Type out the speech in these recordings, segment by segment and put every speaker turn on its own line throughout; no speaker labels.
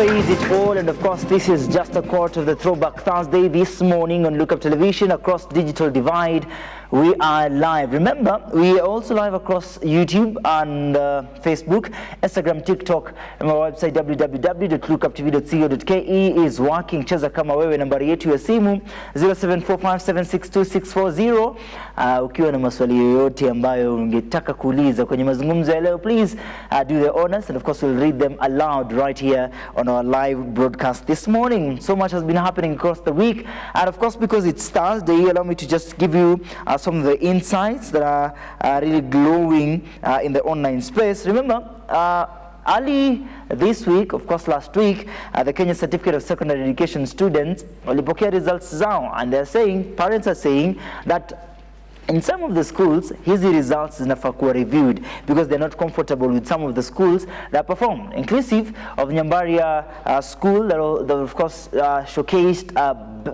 says it all, and of course this is just a quarter of the Throwback Thursday this morning on Look Up Television across Digital Divide. We are live. Remember, we are also live across YouTube and Facebook, Instagram, TikTok, and our website www.lookuptv.co.ke is working. Cheza kama wewe, nambari yetu ya simu 0745762640. Ukiwa na maswali yoyote ambayo ungetaka kuuliza kwenye mazungumzo ya leo, please do the honors, and of course we'll read them aloud right here on our live broadcast this morning. So much has been happening across the week, and of course because it's Thursday, allow me to just give you some of the insights that are really glowing in the online space. Remember, early this week, of course last week, the Kenya Certificate of Secondary Education students walipokea results zao, and parents are saying that in some of the schools, hizi results zinafaa kuwa reviewed because they're not comfortable with some of the schools that perform, inclusive of Nyambaria school that of course showcased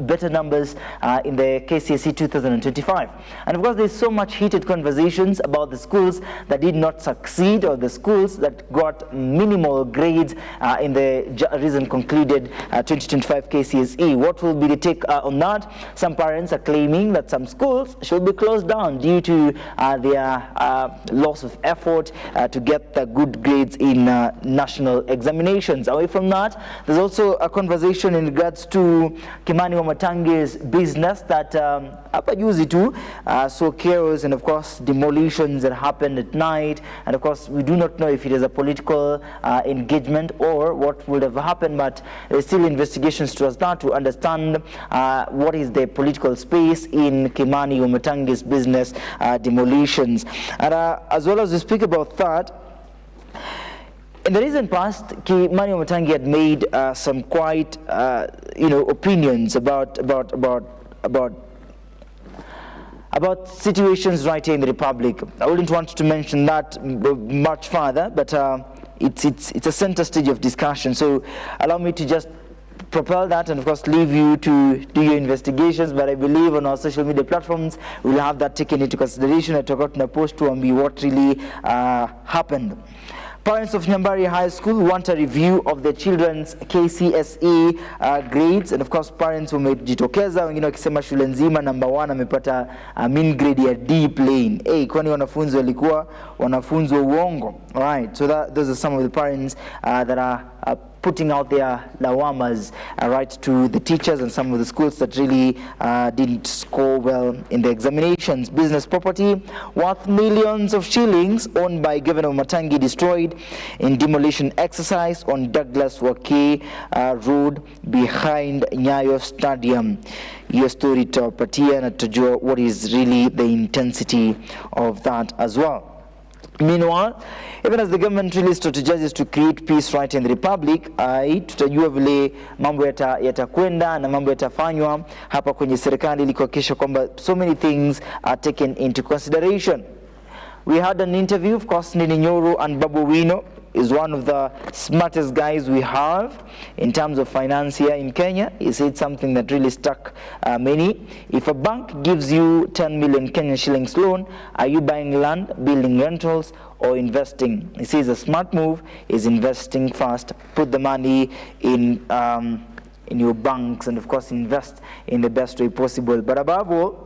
better numbers in the KCSE 2025. And of course there's so much heated conversations about the schools that did not succeed, or the schools that got minimal grades in the recent concluded 2025 KCSE. What will be the take on that? Some parents are claiming that some schools should be closed down due to their loss of effort to get the good grades in national examinations. Away from that, there's also a conversation in regards to Kimani Wamatangi's business that hapa juzi tu saw chaos and of course demolitions that happened at night, and of course we do not know if it is a political engagement or what would have happened, but there's still investigations towards that to understand what is the political space in Kimani Wamatangi's business demolitions. And as well as we speak about that, in the recent past, Kimani Wamatangi had made some quite, opinions about situations right here in the Republic. I wouldn't want to mention that much further, but it's a center stage of discussion. So allow me to just propel that and of course leave you to do your investigations, but I believe on our social media platforms we'll have that taken into consideration and talk out in a post to be what really happened. Parents of Nyambaria High School want a review of their children's KCSE grades, and of course parents wamejitokeza, wengine wakisema shule nzima number 1 amepata mean grade ya D plain. Kwani wanafunzi walikuwa wanafunzi wa uongo. Alright, so those are some of the parents that are putting out their lawamas right to the teachers and some of the schools that really didn't score well in the examinations. Business property worth millions of shillings owned by Governor Wamatangi destroyed in demolition exercise on Douglas Wake Road behind Nyayo Stadium. Your story tutawapatia na tutajua what is really the intensity of that as well. Meanwhile, even as the government really strategizes to create peace right in the Republic, tutajua vile mambo yatakwenda na mambo yatafanywa hapa kwenye serikali ili kuhakikisha kwamba so many things are taken into consideration. We had an interview, of course, Ndindi Nyoro, and Babu Owino is one of the smartest guys we have in terms of finance here in Kenya. He said something that really struck many. If a bank gives you 10 million Kenyan shillings loan, are you buying land, building rentals, or investing? He says a smart move is investing first. Put the money in your banks and of course invest in the best way possible. But above all,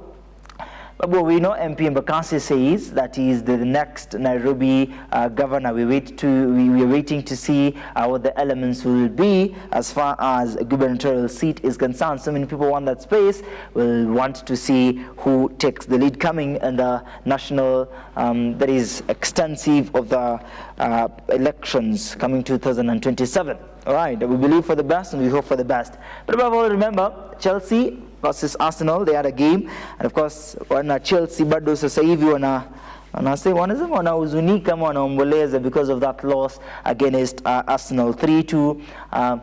Babu Owino, MP Embakasi, says that he is the next Nairobi governor. We are waiting to see what the elements will be as far as a gubernatorial seat is concerned. So many people want that space. Will want to see who takes the lead coming in the national, that is extensive of the elections coming 2027. All right, we believe for the best and we hope for the best. But above all, remember, Chelsea versus Arsenal, they had a game, and of course wana Chelsea bado sasa hivi wanasema wanahuzunika ama wanaomboleza because of that loss against Arsenal 3-2.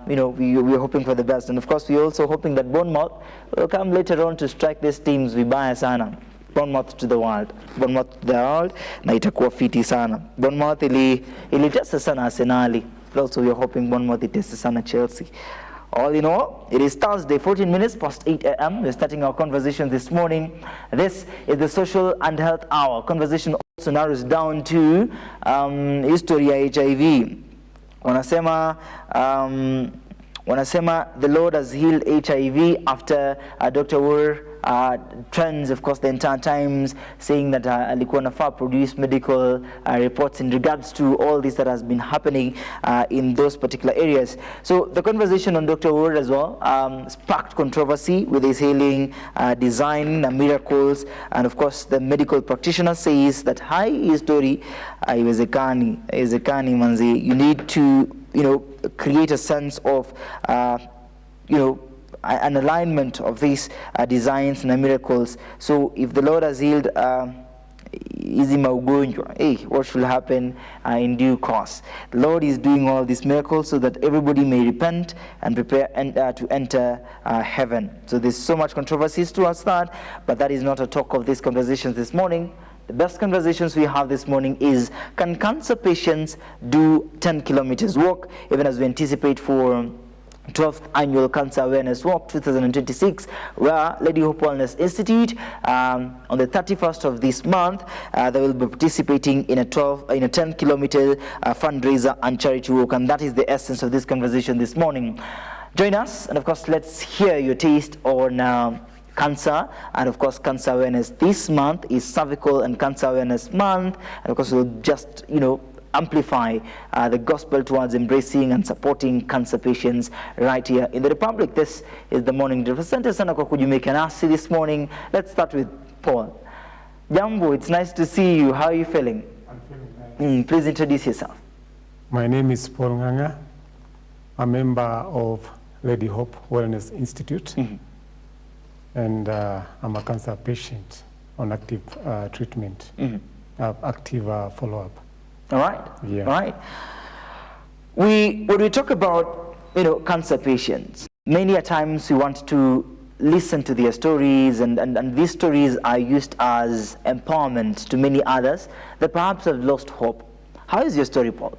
We're hoping for the best, and of course we're also hoping that Bournemouth will come later on to strike these teams vibaya sana. Bournemouth to the world na itakuwa fiti sana. Bournemouth ilitesa sana Arsenali. Also we are hoping Bournemouth itesa sana Chelsea. All in all, it is Thursday, 14 minutes past 8 a.m. We're starting our conversation this morning. This is the Social and Health Hour. Conversation also narrows down to history ya HIV. Wanasema Wanasema the Lord has healed HIV after Dr. Woor trends, of course, the entire Times saying that alikuwa nafaa produce medical reports in regards to all this that has been happening in those particular areas. So the conversation on Dr. Woor as well sparked controversy with his healing design and miracles, and of course the medical practitioner says that hii story haiwezekani manzi, you need to create a sense of an alignment of these designs and miracles. So if the Lord has healed hizi maugonjwa, what will happen in due course? The Lord is doing all these miracles so that everybody may repent and prepare to enter heaven. So there's so much controversies towards that, but that is not a talk of these conversations this morning. The best conversations we have this morning is, can cancer patients do 10 kilometers walk, even as we anticipate for 12th Annual Cancer Awareness Walk 2026, where Lady Hope Wellness Institute on the 31st of this month, they will be participating in a 10-kilometer fundraiser and charity walk, and that is the essence of this conversation this morning. Join us, and of course, let's hear your taste on cancer, and of course cancer awareness. This month is cervical and cancer awareness month, and of course we'll just amplify the gospel towards embracing and supporting cancer patients right here in the Republic. This is the morning drill. Asante sana kwa kujumuika nasi this morning. Let's start with Paul. Jambo, it's nice to see you. How are you feeling?
I'm feeling nice.
Please introduce yourself.
My name is Paul Nganga, a member of Lady Hope Wellness Institute. And I'm a cancer patient on active treatment, active follow-up.
All right.
Yeah.
All right. When we talk about cancer patients, many a times we want to listen to their stories, and these stories are used as empowerment to many others that perhaps have lost hope. How is your story, Paul?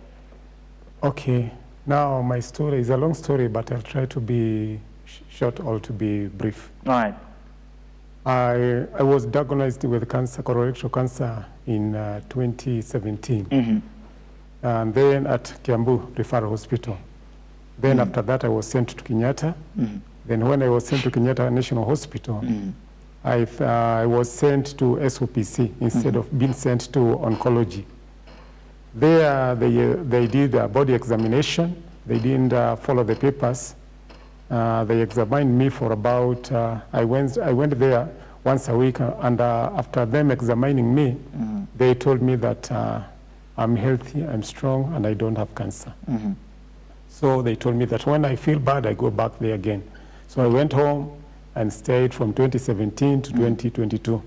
Okay. Now my story is a long story, but I'll try to be short or to be brief.
All right.
I was diagnosed with cancer, colorectal cancer, in 2017. And then at Kiambu Referral Hospital. Then after that, I was sent to Kenyatta. Then when I was sent to Kenyatta National Hospital, I was sent to SOPC instead of being sent to oncology. There, they did a body examination. They didn't follow the papers. They examined me for about, I went there once a week, and after them examining me, they told me that I'm healthy, I'm strong, and I don't have cancer. So they told me that when I feel bad, I go back there again. So I went home and stayed from 2017 to 2022.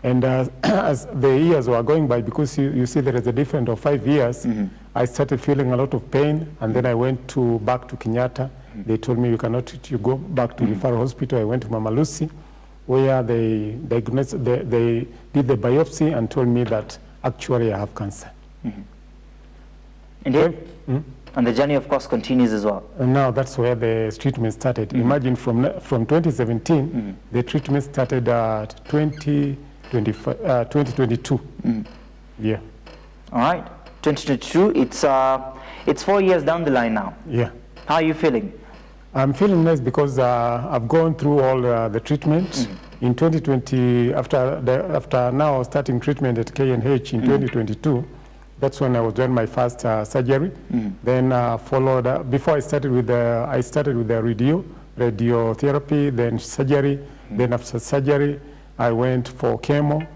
And as the years were going by, because you see there is a difference of 5 years, I started feeling a lot of pain, and then I went back to Kenyatta. They told me, you go back to referral hospital. I went to Mama Lucy, where they diagnosed, they did the biopsy and told me that actually I have cancer.
Indeed. And the journey, of course, continues as well.
And now that's where the treatment started. Imagine from 2017, the treatment started at 2022. Yeah.
All right. 2022. It's 4 years down the line now.
Yeah.
How are you feeling?
I'm feeling nice because I've gone through all the treatment. In 2020, after now starting treatment at KNH in 2022, that's when I was doing my first surgery. Then followed, before I started with the radiotherapy, then surgery. Then after surgery, I went for chemo.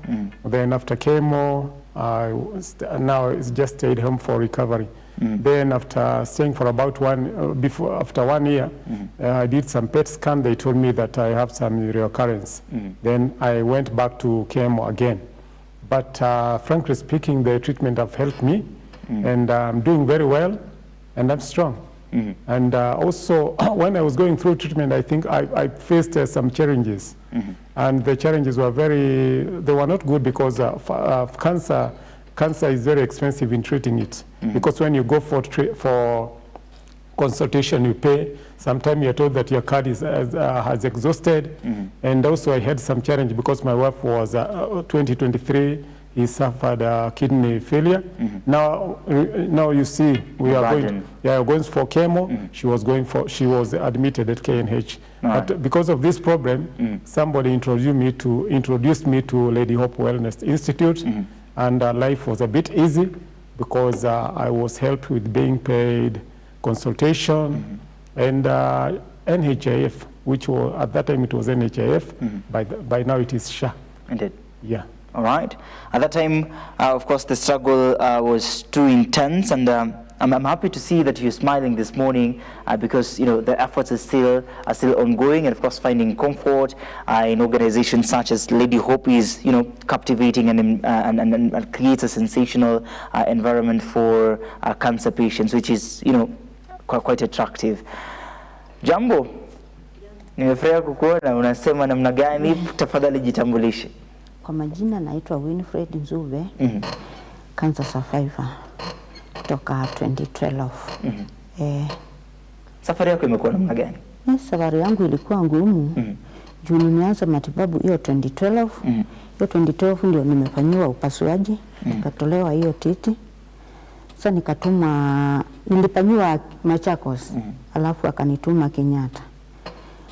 Then after chemo, now it's just stayed home for recovery. Then after staying for about after 1 year, I did some PET scan. They told me that I have some recurrence. Then I went back to chemo again. But frankly speaking, the treatment have helped me, and I'm doing very well, and I'm strong. And also, when I was going through treatment, I think I faced some challenges. And the challenges were they were not good because cancer is very expensive in treating it. Because when you go for consultation, you pay. Sometimes you're told that your card has exhausted. And also I had some challenge because my wife was 2023 he suffered kidney failure. Now you see, we are going for chemo. She was admitted at KNH. But because of this problem, somebody introduced me to Lady Hope Wellness Institute, and life was a bit easy because I was helped with being paid consultation and NHIF, which was, at that time it was NHIF, by now it is SHA.
Indeed.
Yeah.
All right. At that time, of course, the struggle was too intense, and I'm happy to see that you're smiling this morning because the efforts are still ongoing, and of course, finding comfort in organizations such as Lady Hope is captivating and creates a sensational environment for cancer patients, which is quite attractive. Jambo, nimefurahi kukuona. Unasema namna gani? Tafadhali jitambulishe.
Kwa majina naitwa Winfred Nzube, cancer survivor kutoka 2012.
Safari yako imekuwa namna gani?
Safari yangu ilikuwa ngumu. Juu nimeanza matibabu hiyo 2012. Hiyo 2012 ndio nimefanyiwa upasuaji, nikatolewa hiyo titi. Sasa nilifanyiwa Machakos, alafu akanituma Kenyatta.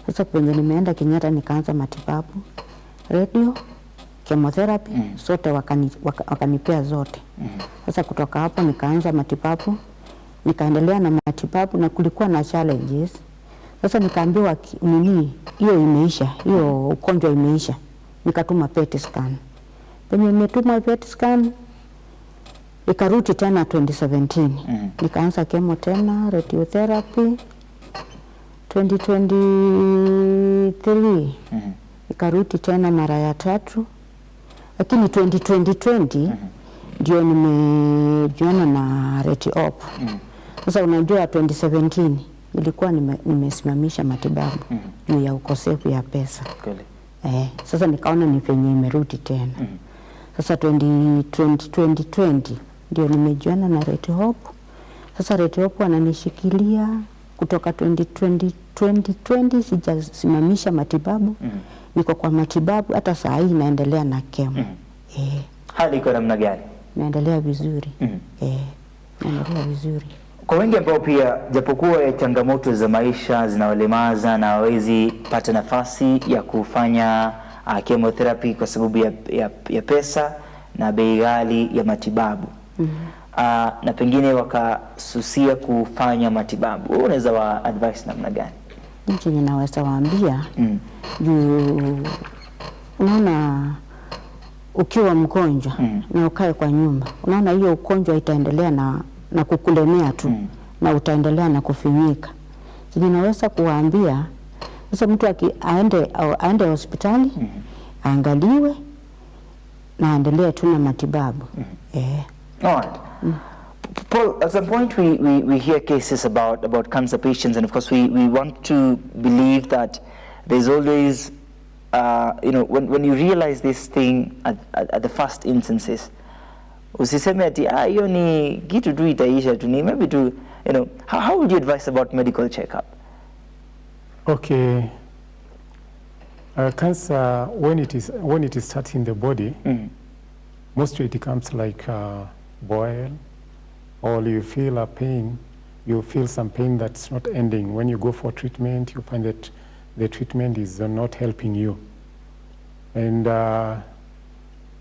Sasa kwenye nimeenda Kenyatta nikaanza matibabu, radio, chemotherapy, sote wakanipea zote. Sasa kutoka hapo nikaanza matibabu, nikaendelea na matibabu, na kulikuwa na challenges. Sasa nikaambiwa hiyo imeisha, hiyo ugonjwa imeisha. Nikatuma PET scan. Penye nimetuma PET scan, ikarudi tena 2017. Nikaanza chemo tena, radiotherapy. 2023 ikarudi tena mara ya 3, lakini 2020 ndio nimejiona na Lady Hope. Sasa unajua 2017 nilikuwa nimesimamisha matibabu juu ya ukosefu ya pesa. Sasa nikaona ni penye imerudi tena. Sasa 2020 ndio nimejiona na Lady Hope. Sasa Lady Hope ananishikilia kutoka 2020 sijasimamisha matibabu. Niko kwa matibabu, hata saa hii naendelea na chemo.
Hali iko namna gani?
Naendelea vizuri. Naendelea vizuri.
Kwa wengi ambao pia japokuwa changamoto za maisha zinawalemaza na hawezi pata nafasi ya kufanya chemotherapy kwa sababu ya pesa na bei ghali ya matibabu. Na pengine wakasusia kufanya matibabu. Wewe unaweza wa advice namna gani?
Nchi ninaweza waambia, juu unaona ukiwa mgonjwa na ukae kwa nyumba, unaona hiyo ugonjwa itaendelea na kukulemea tu, na utaendelea na kufinyika. Ninaweza kuwaambia sasa mtu aende hospitali, aangaliwe na aendelee tu na matibabu.
Alright. Paul, at some point we hear cases about cancer patients, and of course we want to believe that there's always when you realize this thing at the first instances, usiseme ati hiyo ni kitu tu itaisha tu, ni maybe tu how would you advise about medical checkup?
Okay. Cancer, when it is starting in the body, mostly it comes like boil, or you feel a pain, you feel some pain that's not ending. When you go for treatment, you find that the treatment is not helping you. And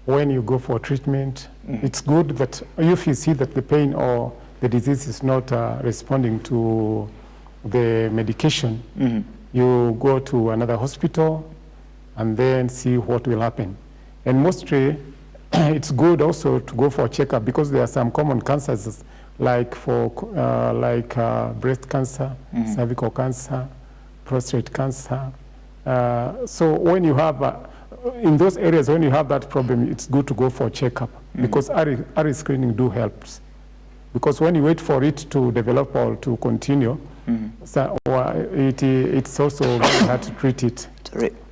when you go for treatment, it's good that if you see that the pain or the disease is not responding to the medication, you go to another hospital and then see what will happen. And mostly, it's good also to go for a checkup, because there are some common cancers like breast cancer, cervical cancer, prostate cancer. So when you have, in those areas, when you have that problem, it's good to go for a checkup, because early screening helps. Because when you wait for it to develop or to continue, so, it's also very hard to treat it.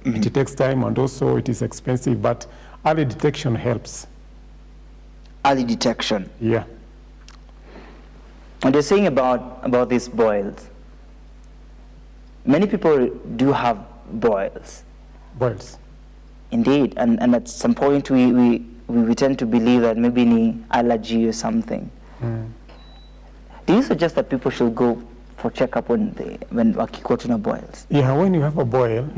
It takes time, and also it is expensive, but early detection helps.
Early detection?
Yeah.
And you're saying about these boils. Many people do have boils.
Boils.
Indeed, and at some point we we tend to believe that maybe any allergy or something. Do you suggest that people should go for checkup when wakikutana boils?
Yeah, when you have a boil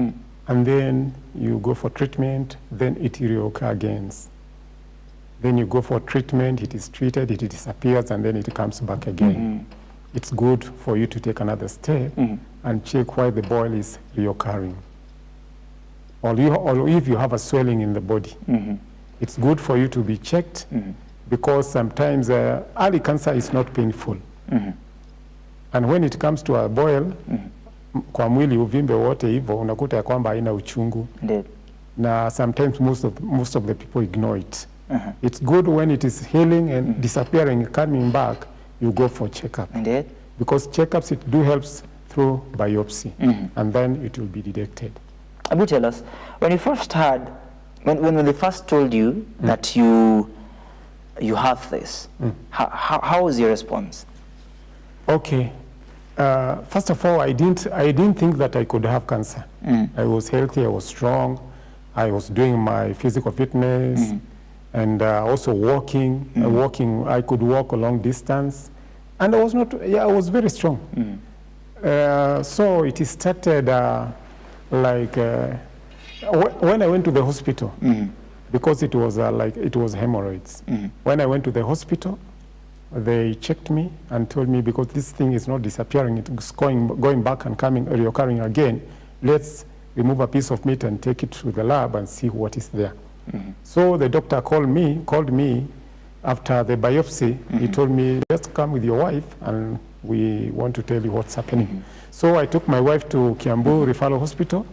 and then you go for treatment, then it reoccurs again. Then you go for treatment, it is treated, it disappears, and then it comes back again. It's good for you to take another step and check why the boil is reoccurring. Or if you have a swelling in the body, it's good for you to be checked because sometimes early cancer is not painful. And when it comes to a boil, kwa mwili uvimbe wote hivyo unakuta ya kwamba haina uchungu.
Indeed.
Na sometimes most of the people ignore it. It's good when it is healing and disappearing, coming back, you go for checkup.
Indeed.
Because checkups, it do helps through biopsy, and then it will be detected.
Abu, tell us, when you first heard, when they first told you that you have this, how was your response?
Okay. First of all, I didn't think that I could have cancer. I was healthy, I was strong, I was doing my physical fitness, and also walking. I could walk a long distance, and I was I was very strong. So it started when I went to the hospital, because it was it was hemorrhoids. When I went to the hospital, they checked me and told me, because this thing is not disappearing, it's going back and reoccurring again, let's remove a piece of meat and take it to the lab and see what is there. So the doctor called me after the biopsy. He told me, just come with your wife and we want to tell you what's happening. So I took my wife to Kiambu Referral Hospital,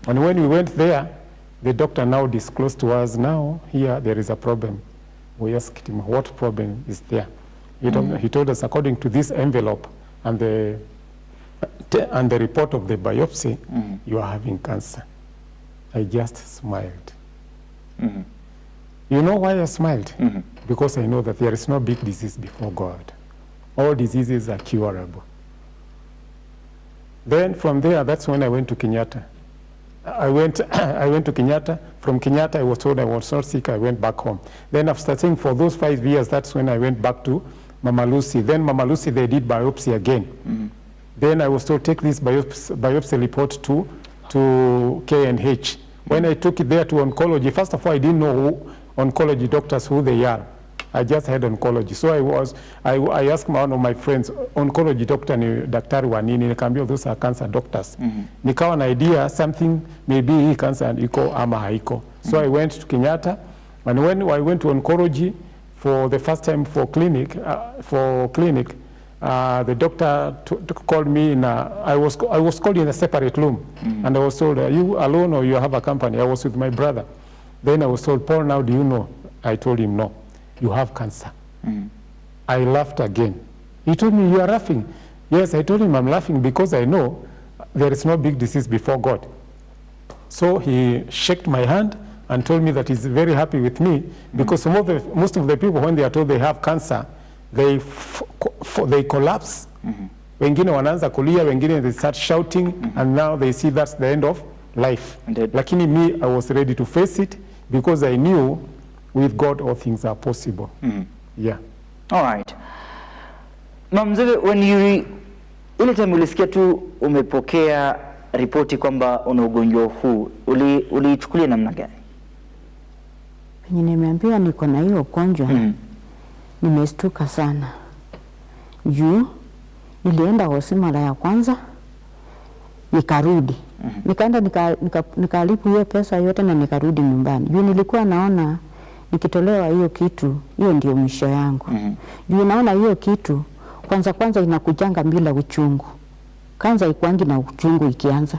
and when we went there, the doctor now disclosed to us, now here there is a problem. We asked him, what problem is there? He told us, according to this envelope and the report of the biopsy, you are having cancer. I just smiled. You know why I smiled? Because I know that there is no big disease before God. All diseases are curable. Then from there, that's when I went to Kenyatta. I went to Kenyatta. From Kenyatta, I was told I was not sick. I went back home. Then after staying for those 5 years, that's when I went back to Mama Lucy. Then Mama Lucy, they did biopsy again. Then I was told, take this biopsy report to KNH. When I took it there to oncology, first of all, I didn't know oncology doctors who they are. I just had oncology. So I asked one of my friends, oncology doctor ni daktari wa nini? Nikaambia, those are cancer doctors. Nikawa na idea something, maybe hii cancer iko ama haiko. So I went to Kenyatta, and when I went to oncology for the first time for clinic, the doctor called me I was called in a separate room, and I was told, are you alone or you have a company? I was with my brother. Then I was told, Paul, now do you know? I told him, no, you have cancer. I laughed again. He told me, you are laughing. Yes, I told him I'm laughing because I know there is no big disease before God. So he shook my hand and told me that he's very happy with me, because most of the people, when they are told they have cancer, they collapse. Wengine wanaanza kulia, wengine they start shouting, and now they see that's the end of life. Lakini me, I was ready to face it because I knew with God all things are possible. Yeah. All right.
Mzee, when ile time ulisikia tu umepokea ripoti kwamba una ugonjwa huu, ulichukulia namna gani?
Penye nimeambiwa niko na hiyo ugonjwa, nimestuka sana. Juu nilienda hospitali mara ya kwanza, nikarudi. Nikaenda nikalipa hiyo pesa yote na nikarudi nyumbani. Juu nilikuwa naona nikitolewa hiyo kitu, hiyo ndio mwisho yangu. Juu naona hiyo kitu kwanza inakujanga bila uchungu. Kanza haikuangi na uchungu ikianza.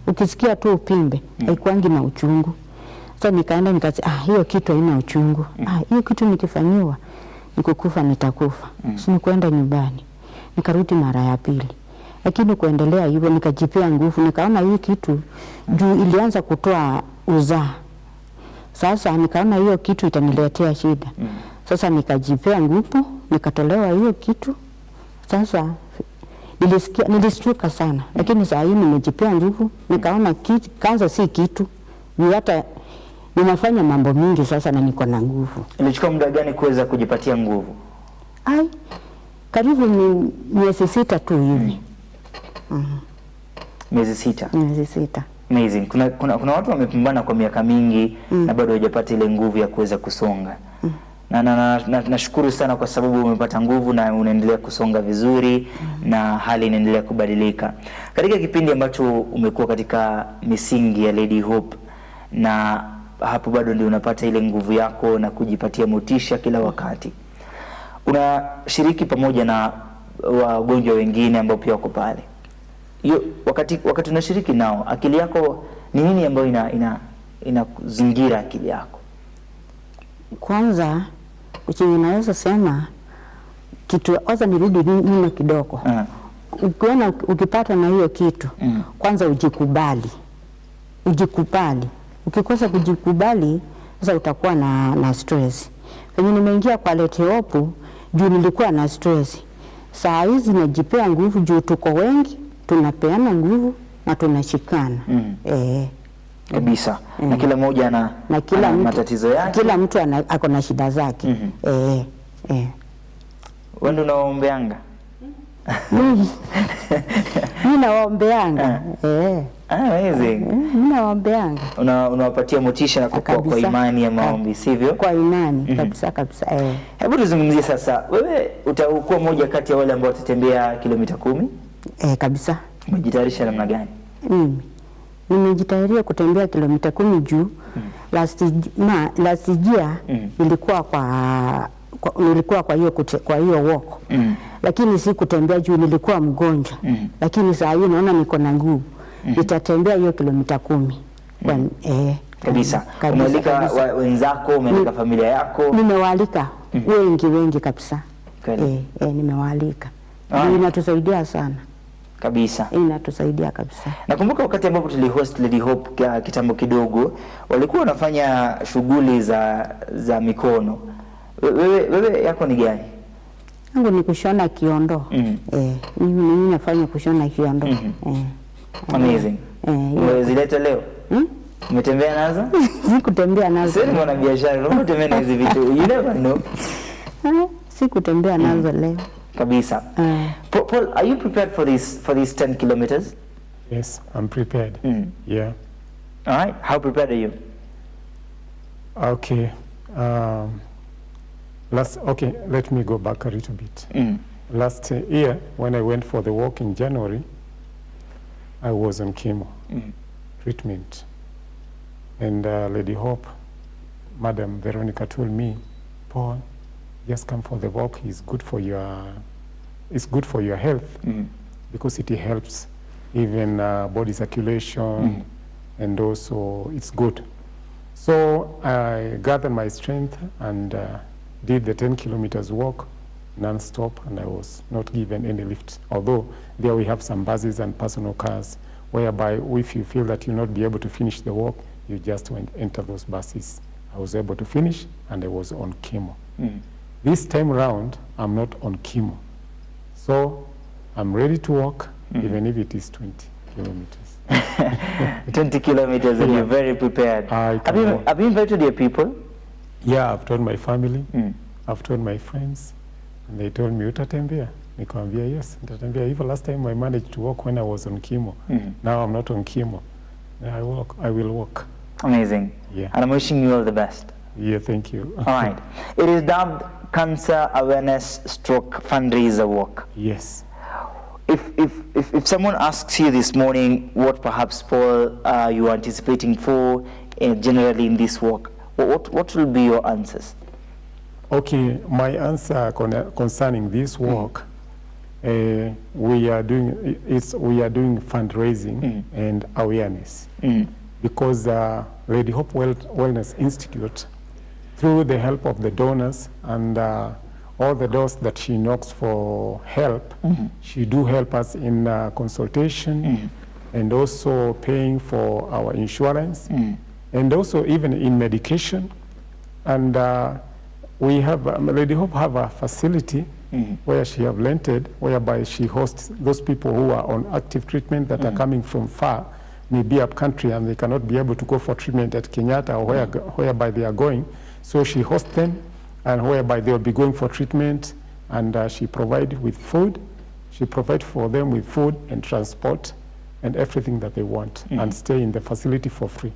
Ukisikia tu upimbe, haikuangi na uchungu. Sasa nikaenda nikasema, hiyo kitu haina uchungu. Hiyo kitu nikifanyiwa nikukufa nitakufa. Sasa nikaenda nyumbani. Nikarudi mara ya pili. Lakini kuendelea hivyo nikajipea nguvu, nikaona hii kitu juu ilianza kutoa uzaa. Sasa nikaona hiyo kitu itaniletea shida. Sasa nikajipea nguvu, nikatolewa hiyo kitu. Sasa nilistuka sana, lakini saa hii nimejipea nguvu, nikaona kanza si kitu. Hata ninafanya mambo mingi sasa na niko na nguvu.
Ilichukua muda gani kuweza kujipatia nguvu?
Ai, karibu ni miezi 6 tu hivi.
Miezi 6.
Miezi 6.
Amazing. Kuna watu wamepambana kwa miaka mingi na bado hawajapata ile nguvu ya kuweza kusonga. Nashukuru sana kwa sababu umepata nguvu na unaendelea kusonga vizuri na hali inaendelea kubadilika. Katika kipindi ambacho umekuwa katika misingi ya Lady Hope, na hapo bado ndio unapata ile nguvu yako na kujipatia motisha kila wakati, unashiriki pamoja na wagonjwa wengine ambao pia wako pale. Wakati unashiriki nao, akili yako ni nini ambayo inazingira akili yako?
Kwanza uchini naweza sema kitu, kwanza nirudi nyuma kidogo. Ukiona ukipata na hiyo kitu, kwanza ujikubali. Ukikosa kujikubali, sasa utakuwa na stress. Kwenye nimeingia kwa Lady Hope, juu nilikuwa na stress. Saa hizi najipea nguvu juu tuko wengi, tunapeana nguvu na tunashikana.
Kabisa. Na kila mmoja ana matatizo yake.
Kila mtu ako na shida zake.
Wewe ndio unaombeanga?
Mimi naombeanga.
Amazing.
Mimi naombeanga.
Unawapatia motisha na kwa imani ya maombi, sivyo? Kwa
imani, kabisa.
Hebu tuzungumzie sasa. Wewe utakuwa moja kati ya wale ambao watatembea kilomita 10? Kabisa. Umejitayarisha namna gani?
Nimejitayaria kutembea kilomita 10 juu. Last year nilikuwa kwa hiyo walk. Lakini si kutembea juu nilikuwa mgonjwa. Lakini saa hii naona niko na nguvu. Nitatembea hiyo kilomita 10.
Kabisa. Umealika wenzako, umealika familia yako?
Nimewaalika wengi kabisa. Nimewaalika. Inatusaidia sana.
Kabisa.
Inatusaidia kabisa.
Nakumbuka wakati ambapo tulihost Lady Hope kitambo kidogo, walikuwa wanafanya shughuli za mikono. Wewe yako ni gani?
Yangu ni kushona kiondo. Mimi nafanya kushona kiondo.
Amazing. Umezileta leo? Umetembea nazo?
Sikutembea nazo.
Sasa ni mwana biashara, unatembea na hizi vitu. You never know.
Sikutembea nazo leo.
Kabisa. Paul, are you prepared for these 10 kilometers?
Yes, I'm prepared. Yeah.
All right. How prepared are you?
Okay. Let me go back a little bit. Last year, when I went for the walk in January, I was on chemo treatment. And Lady Hope, Madam Veronica told me, Paul, just come for the walk. It's good for your health, because it helps even body circulation, and also it's good. So I gathered my strength and did the 10 kilometers walk non-stop, and I was not given any lift. Although there we have some buses and personal cars, whereby if you feel that you'll not be able to finish the walk, you just enter those buses. I was able to finish, and I was on chemo. This time around, I'm not on chemo. So I'm ready to walk, even if it is 20 kilometers.
20 kilometers, and you're very prepared. Have you invited your people?
Yeah, I've told my family, I've told my friends, and they told me, utatembea? Nikamwambia, yes, nitatembea. Even last time I managed to walk when I was on chemo. Now I'm not on chemo. I will walk.
Amazing.
Yeah.
And I'm wishing you all the best.
Yeah, thank you.
All right. It is dubbed Cancer Awareness Stroke Fundraiser Walk.
Yes.
If someone asks you this morning what perhaps, Paul, you are anticipating for generally in this walk, what will be your answers?
Okay, my answer concerning this walk, we are doing fundraising and awareness, because Lady Hope Wellness Institute, through the help of the donors and all the doors that she knocks for help, she do help us in consultation, and also paying for our insurance, and also even in medication. And we have, Lady Hope have a facility where she have rented, whereby she hosts those people who are on active treatment that are coming from far, may be up country and they cannot be able to go for treatment at Kenyatta or whereby they are going. So she hosts them, and whereby they will be going for treatment, and she provides with food. She provides for them with food and transport and everything that they want, and stay in the facility for free.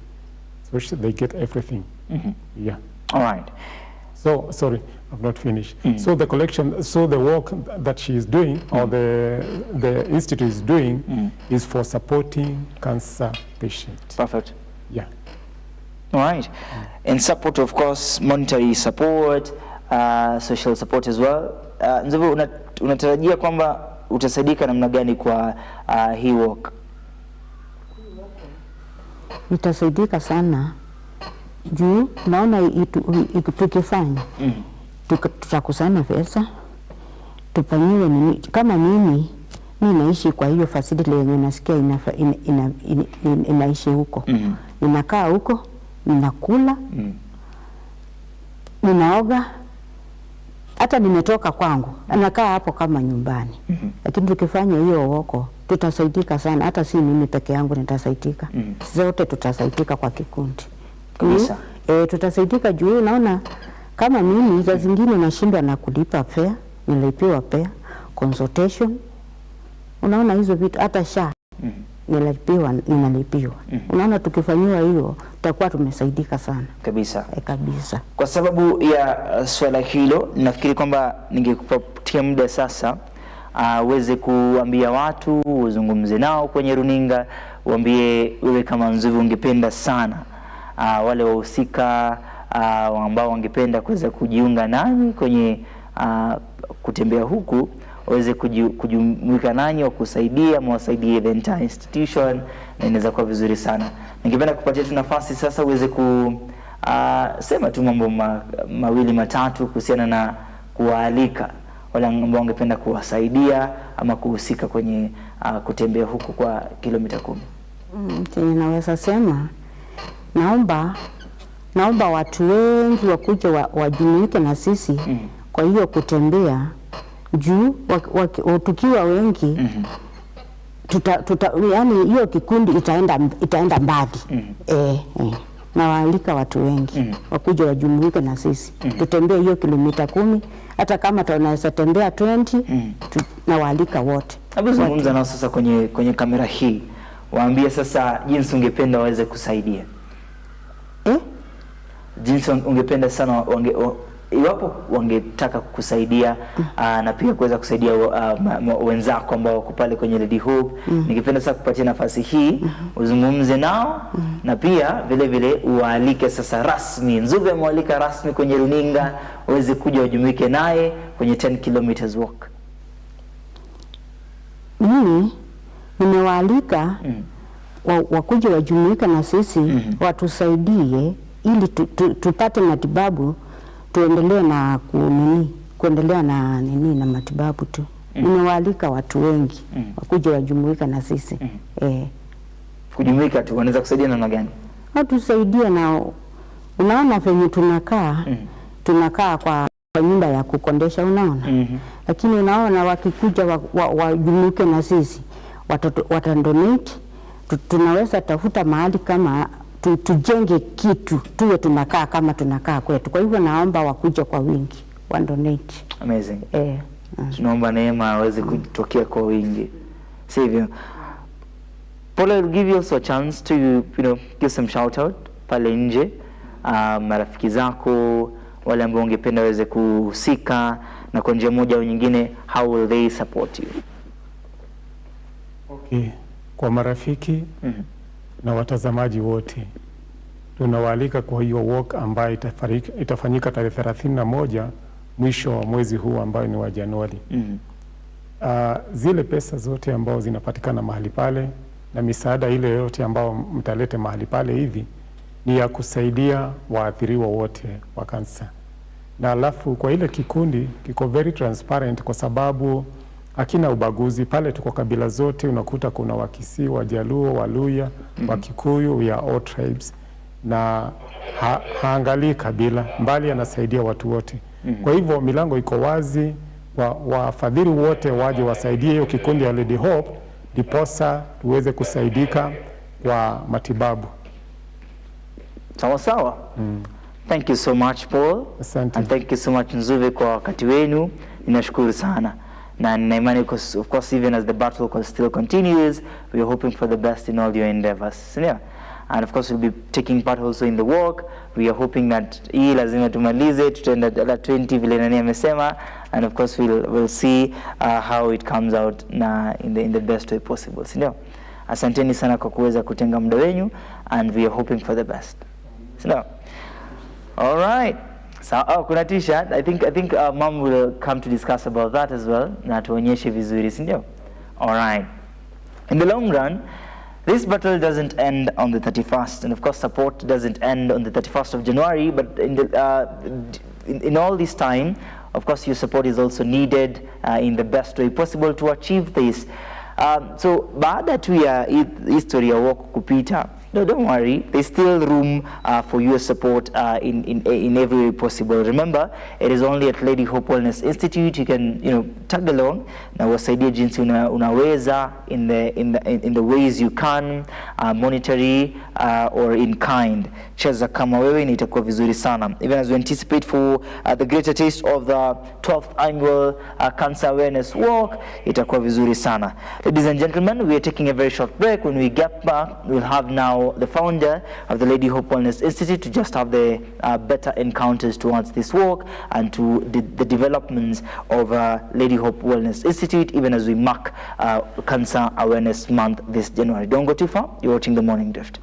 So they get everything. Yeah.
All right.
So, sorry, I've not finished. So the collection, so the work that she is doing, or the institute is doing, is for supporting cancer patients.
Perfect.
Yeah.
All right. And support, of course, monetary support, social support as well. Nzevu, unatarajia kwamba utasaidika namna gani kwa hii work?
Nitasaidika sana juu naona tukifanya tutakusanya pesa tufanyiwe nini. Kama mimi naishi kwa hiyo facility yenye nasikia inaishi huko, ninakaa huko, ninakula, ninaoga, hata nimetoka kwangu nakaa hapo kama nyumbani. Lakini tukifanya hiyo woko tutasaidika sana, hata si mimi peke yangu nitasaidika. Zote tutasaidika kwa kikundi. Tutasaidika juu naona kama mimi za zingine nashindwa na kulipa fare, nilipiwa fare, consultation. Unaona hizo vitu, hata SHA ninalipiwa. Unaona tukifanywa hiyo tutakuwa tumesaidika sana.
Kabisa.
Kabisa.
Kwa sababu ya swala hilo, nafikiri kwamba ningekupatia muda sasa uweze kuambia watu, uzungumze nao kwenye runinga, uambie wewe kama Nzuvi ungependa sana wale wahusika ambao wangependa kuweza kujiunga nani kwenye kutembea huku, waweze kujumuika nanyi wa kusaidia, mwasaidie the entire institution, na inaweza kuwa vizuri sana. Ningependa kupatia tu nafasi sasa uweze sema tu mambo mawili matatu kuhusiana na kuwaalika wale ambao wangependa kuwasaidia ama kuhusika kwenye kutembea huku kwa kilomita 10.
Naweza sema naomba watu wengi wakuje wajumuike na sisi kwa hiyo kutembea juu tukiwa wengi yani hiyo kikundi itaenda mbali. Nawaalika watu wengi wakuje wajumuike na sisi tutembee hiyo kilomita 10, hata kama tunaweza tembea 20, nawaalika wote.
Hebu zungumza nao sasa kwenye kamera hii, waambie sasa jinsi ungependa waweze kusaidia. Jinsi ungependa sana iwapo wangetaka kukusaidia na pia kuweza kusaidia wenzako ambao wako pale kwenye Lady Hope. Ningependa sasa kupatia nafasi hii uzungumze nao, na pia vile vile uwaalike sasa rasmi. Nzuvi amewalika rasmi kwenye runinga waweze kuja wajumuike naye kwenye 10 kilometers walk.
Mimi nimewaalika wakuje wajumuika na sisi, watusaidie ili tupate matibabu, tuendelee na kuendelea na na matibabu tu. Nimewaalika watu wengi wakuje wajumuika na sisi.
Kujumuika tu wanaweza kusaidia namna gani? Watusaidie
na unaona venye tunakaa kwa nyumba ya kukondesha, unaona. Lakini unaona wakikuja wajumuike na sisi, watadonate, tunaweza tafuta mahali kama tujenge kitu, tuwe tunakaa kama tunakaa kwetu. Kwa hivyo naomba wakuje kwa wingi, donate.
Amazing. Tunaomba neema aweze kutokea kwa wingi. Sivyo? Paul, I'll give you also a chance to give some shout out pale nje, marafiki zako wale ambao ungependa waweze kuhusika, na kwa njia moja au nyingine how will they support you?
Okay. Kwa marafiki na watazamaji wote, tunawaalika kwa hiyo walk ambayo itafanyika tarehe 31 mwisho wa mwezi huu ambayo ni wa Januari. Zile pesa zote ambao zinapatikana mahali pale na misaada ile yote ambao mtalete mahali pale hivi ni ya kusaidia waathiriwa wote wa kansa. Na alafu kwa ile kikundi kiko very transparent kwa sababu hakina ubaguzi pale, tuko kabila zote, unakuta kuna Wakisii, Wajaluo, Waluya, Wakikuyu, we are all tribes, na haangalii kabila, mbali anasaidia watu wote. Kwa hivyo milango iko wazi, wafadhili wote waje wasaidie hiyo kikundi ya Lady Hope, diposa tuweze kusaidika wa matibabu.
Sawa sawa. Thank you so much Paul.
Asante.
And thank you so much Nzuve kwa wakati wenu. Ninashukuru sana. Na nina imani of course even as the battle still continues, we are hoping for the best in all your endeavors. Yeah. And of course we'll be taking part also in the walk. We are hoping that hii lazima tumalize, tutaenda 20 vile nani amesema, and of course we'll see how it comes out na in the best way possible. Sindio? Asanteni sana kwa kuweza kutenga muda wenu, and we are hoping for the best. Sindio? All right. So, kuna t-shirt. I think mom will come to discuss about that as well. Na tuonyeshe vizuri, sindio? All right. In the long run, this battle doesn't end on the 31st, and of course support doesn't end on the 31st of January, but in all this time, of course your support is also needed in the best way possible to achieve this. So baada tu ya history ya walk kupita, no, don't worry, there's still room for your support in every way possible. Remember, it is only at Lady Hope Wellness Institute. You can, tag along na wasaidie jinsi unaweza in the ways you can, monetary or in kind. Cheza kama wewe na itakuwa vizuri sana. Even as we anticipate for the greater taste of the 12th annual Cancer Awareness Walk, itakuwa vizuri sana. Ladies and gentlemen, we are taking a very short break. When we get back, we'll have now the founder of the Lady Hope Wellness Institute to just have the better encounters towards this walk and to the developments of Lady Hope Wellness Institute, even as we mark Cancer Awareness Month this January. Don't go too far. You're watching The Morning Drift.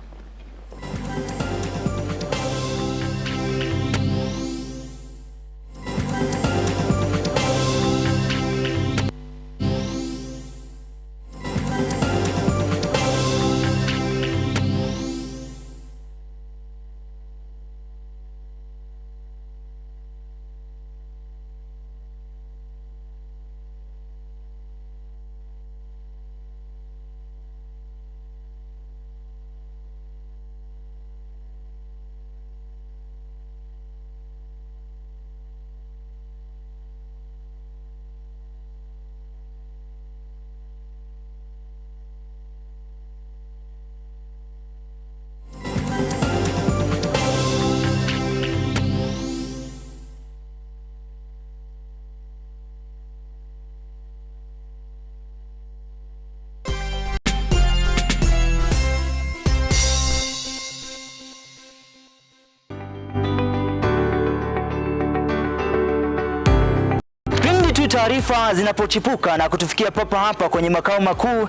Taarifa zinapochipuka na kutufikia papa hapa kwenye makao makuu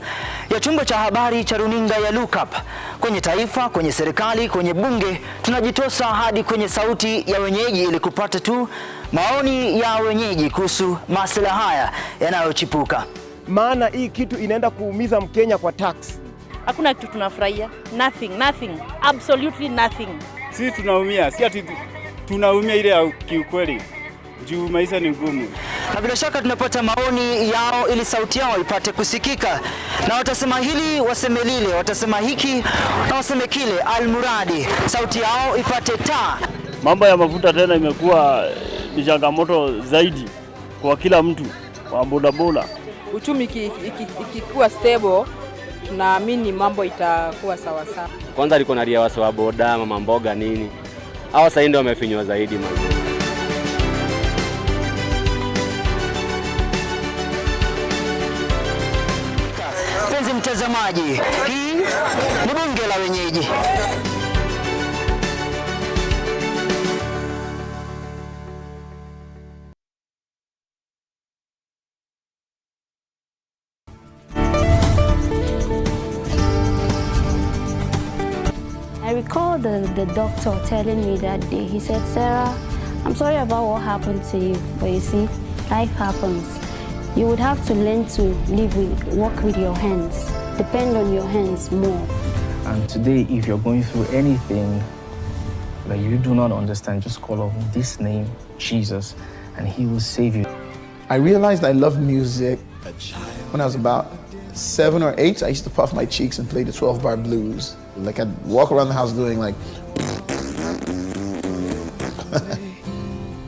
ya chumba cha habari cha runinga ya Look Up, kwenye taifa, kwenye serikali, kwenye bunge, tunajitosa hadi kwenye sauti ya wenyeji ili kupata tu maoni ya wenyeji kuhusu masuala haya yanayochipuka.
Maana hii kitu inaenda kuumiza Mkenya kwa tax.
Hakuna kitu tunafurahia. Nothing. Absolutely nothing.
Sisi tunaumia, si ati tunaumia ile ya kiukweli. Juu maisha ni ngumu.
Na bila shaka tunapata maoni yao ili sauti yao ipate kusikika. Na watasema hili, waseme lile, watasema hiki na waseme kile, almuradi sauti yao ipate taa.
Mambo ya mafuta tena imekuwa ni changamoto zaidi kwa kila mtu wa bodaboda.
Uchumi ikikuwa stable, tunaamini mambo itakuwa sawa sawa.
Kwanza liko na ria wasa wa boda, mama mboga nini. Hawa sasa ndio wamefinywa zaidi mazuri.
Mtazamaji, hii ni bunge la wenyeji.
I recall the doctor telling me that day, he said, "Sarah, I'm sorry about what happened to you, but you see, life happens. You would have to learn to work with your hands, depend on your hands more."
And today, if you're going through anything that you do not understand, just call on this name, Jesus, and he will save you.
I realized I loved music when I was about 7 or 8. I used to puff my cheeks and play the 12-bar blues. Like I'd walk around the house doing like...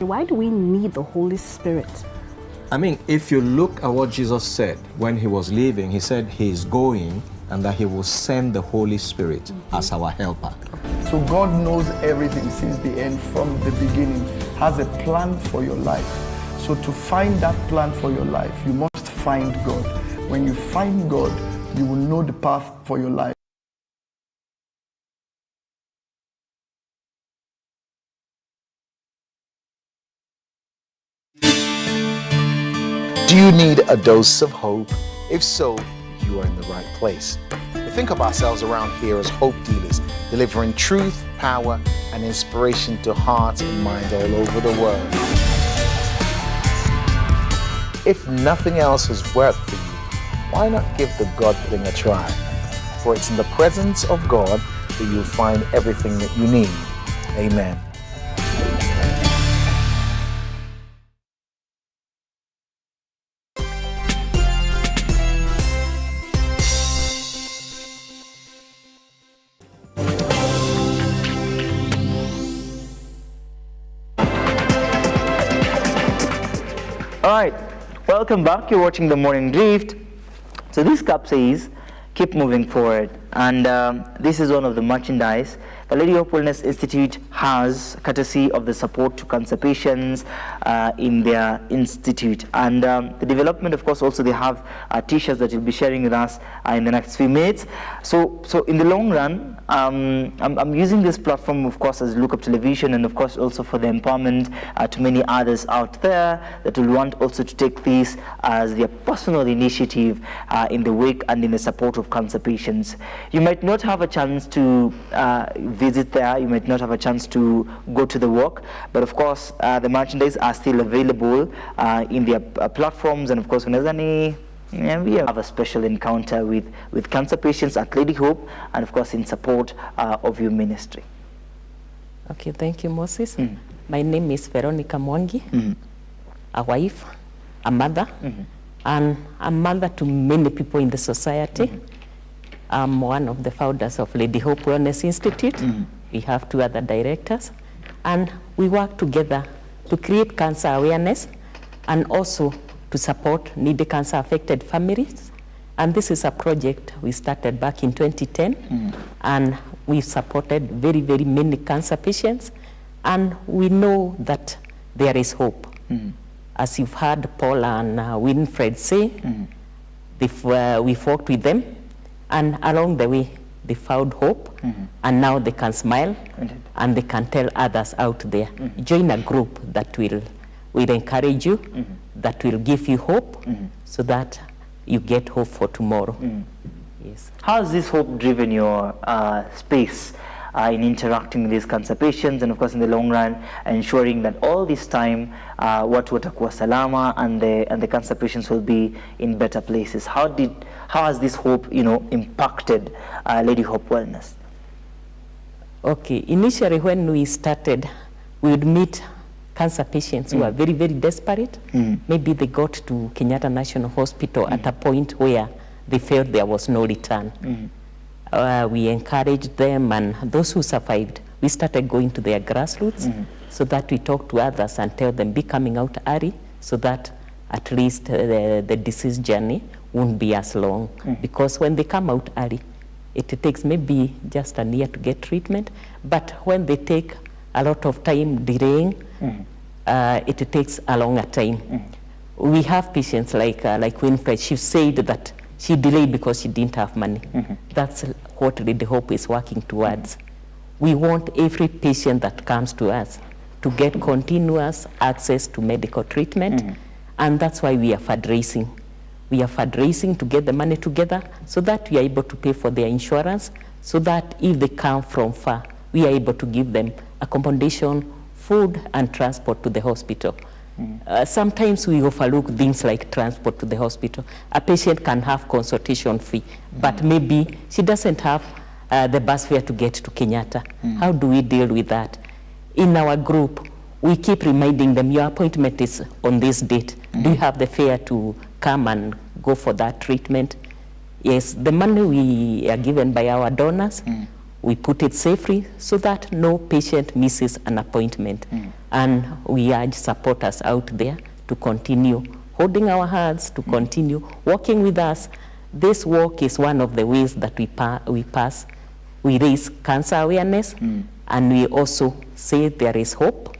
Why do we need the Holy Spirit?
I mean, if you look at what Jesus said when he was leaving, he said he's going and that He will send the Holy Spirit as our helper.
So God knows everything since the end, from the beginning, has a plan for your life. So to find that plan for your life, you must find God. When you find God, you will know the path for your life.
Do you need a dose of hope? If so, you are in the right place. We think of ourselves around here as hope dealers, delivering truth, power, and inspiration to hearts and minds all over the world. If nothing else has worked for you, why not give the God thing a try? For it's in the presence of God that you'll find everything that you need. Amen.
All right, welcome back. You're watching The Morning Drift. So this cup says, keep moving forward. And this is one of the merchandise the Lady Hope Wellness Institute has, courtesy of the support to cancer patients in their institute. And the development, of course, also they have t-shirts that you'll be sharing with us in the next few minutes. So in the long run, I'm using this platform, of course, as Look Up Television, and of course also for the empowerment to many others out there that will want also to take this as their personal initiative in the wake and in the support of cancer patients. You might not have a chance to visit there, you might not have a chance to go to the walk, but of course the merchandise are still available in their platforms, and of course we have a special encounter with cancer patients at Lady Hope, and of course in support of your ministry.
Okay, thank you, Moses. My name is Veronica Mwangi, a wife, a mother, and a mother to many people in the society. I'm one of the founders of Lady Hope Wellness Institute. We have 2 other directors, and we work together to create cancer awareness and also to support needy cancer-affected families. And this is a project we started back in 2010, and we've supported very, very many cancer patients, and we know that there is hope. As you've heard Paul and Winfred say, we've worked with them, and along the way, they found hope, and now they can smile, and they can tell others out there. Join a group that will encourage you, that will give you hope, so that you get hope for tomorrow. Yes.
How has this hope driven your space in interacting with these cancer patients, and of course in the long run ensuring that all this time watu watakuwa salama and the cancer patients will be in better places? How has this hope impacted Lady Hope Wellness?
Okay, initially when we started, we would meet cancer patients who are very, very desperate. Maybe they got to Kenyatta National Hospital at a point where they felt there was no return. We encouraged them, and those who survived, we started going to their grassroots so that we talk to others and tell them, be coming out early, so that at least the disease journey won't be as long. Because when they come out early, it takes maybe just a year to get treatment, but when they take a lot of time delaying, it takes a longer time. We have patients like Winfred. She said that she delayed because she didn't have money. That's what Lady Hope is working towards. We want every patient that comes to us to get continuous access to medical treatment, and that's why we are fundraising. We are fundraising to get the money together so that we are able to pay for their insurance, so that if they come from far, we are able to give them accommodation, food, and transport to the hospital. Sometimes we overlook things like transport to the hospital. A patient can have consultation fee, but maybe she doesn't have the bus fare to get to Kenyatta. How do we deal with that? In our group, we keep reminding them, your appointment is on this date. Do you have the fare to come and go for that treatment? Yes, the money we are given by our donors, we put it safely so that no patient misses an appointment. And we urge supporters out there to continue holding our hands, to continue working with us, This walk is one of the ways that we raise cancer awareness, and we also say there is hope.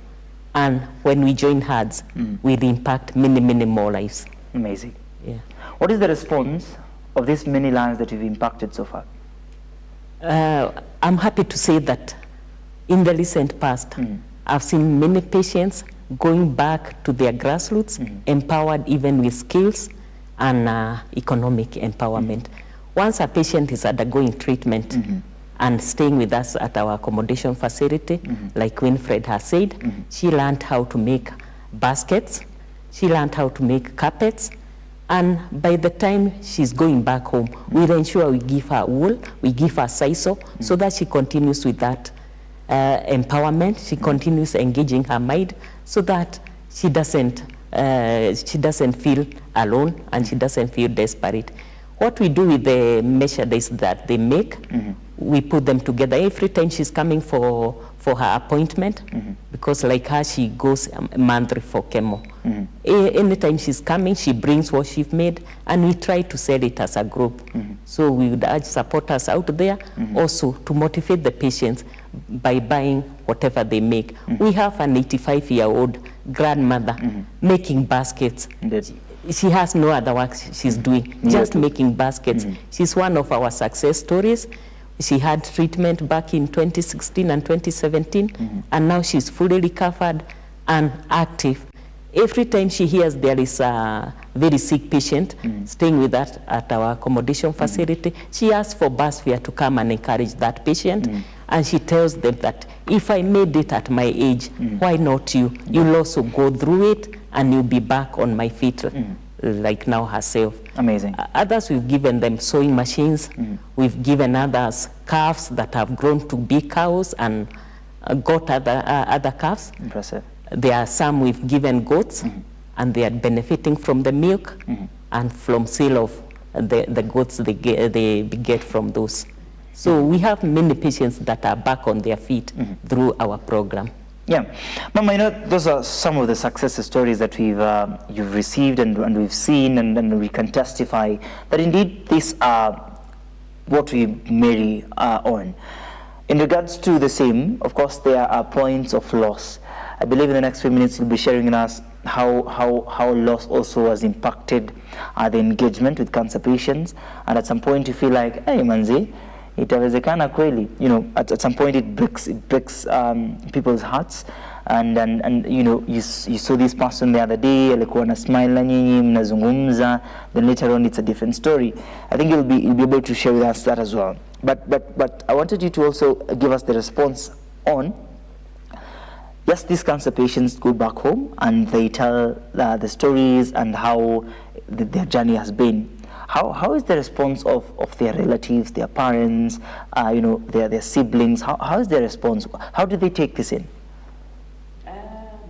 And when we join hands, we'll impact many, many more lives.
Amazing.
Yeah.
What is the response of these many lives that you've impacted so far?
I'm happy to say that in the recent past, I've seen many patients going back to their grassroots, empowered even with skills and economic empowerment. Once a patient is undergoing treatment and staying with us at our accommodation facility, like Winfred has said, she learned how to make baskets, she learned how to make carpets, and by the time she's going back home, we'll ensure we give her wool, we give her sisal, so that she continues with that empowerment, she continues engaging her mind, so that she doesn't feel alone and she doesn't feel desperate. What we do with the measures that they make, we put them together. Every time she's coming for her appointment, because like her, she goes monthly for chemo. Anytime she's coming, she brings what she's made, and we try to sell it as a group. So we would urge supporters out there also to motivate the patients by buying whatever they make. We have an 85-year-old grandmother making baskets. She has no other work she's doing, just making baskets. She's one of our success stories. She had treatment back in 2016 and 2017, and now she's fully recovered and active. Every time she hears there is a very sick patient staying with us at our accommodation facility, she asks for bus fare to come and encourage that patient. And she tells them that if I made it at my age, why not you? You'll also go through it and you'll be back on my feet like now herself.
Amazing.
Others, we've given them sewing machines. We've given others calves that have grown to big cows and got other calves.
Impressive.
There are some we've given goats, and they are benefiting from the milk and from sale of the goats they get from those. So we have many patients that are back on their feet through our program.
Yeah, Mama, you know, those are some of the success stories that you've received and we've seen, and we can testify that indeed these are what we marry on. In regards to the same, of course, there are points of loss. I believe in the next few minutes you'll be sharing with us how loss also has impacted the engagement with cancer patients, and at some point you feel like, hey manzi, itawezekana kweli, you know, at some point it breaks people's hearts, and you know, you saw this person the other day, alikuwa na smile na nyinyi mnazungumza, then later on it's a different story. I think you'll be able to share with us that as well. But I wanted you to also give us the response on, yes, these cancer patients go back home and they tell the stories and how their journey has been. How is the response of their relatives, their parents, you know, their siblings? How is their response? How do they take this in?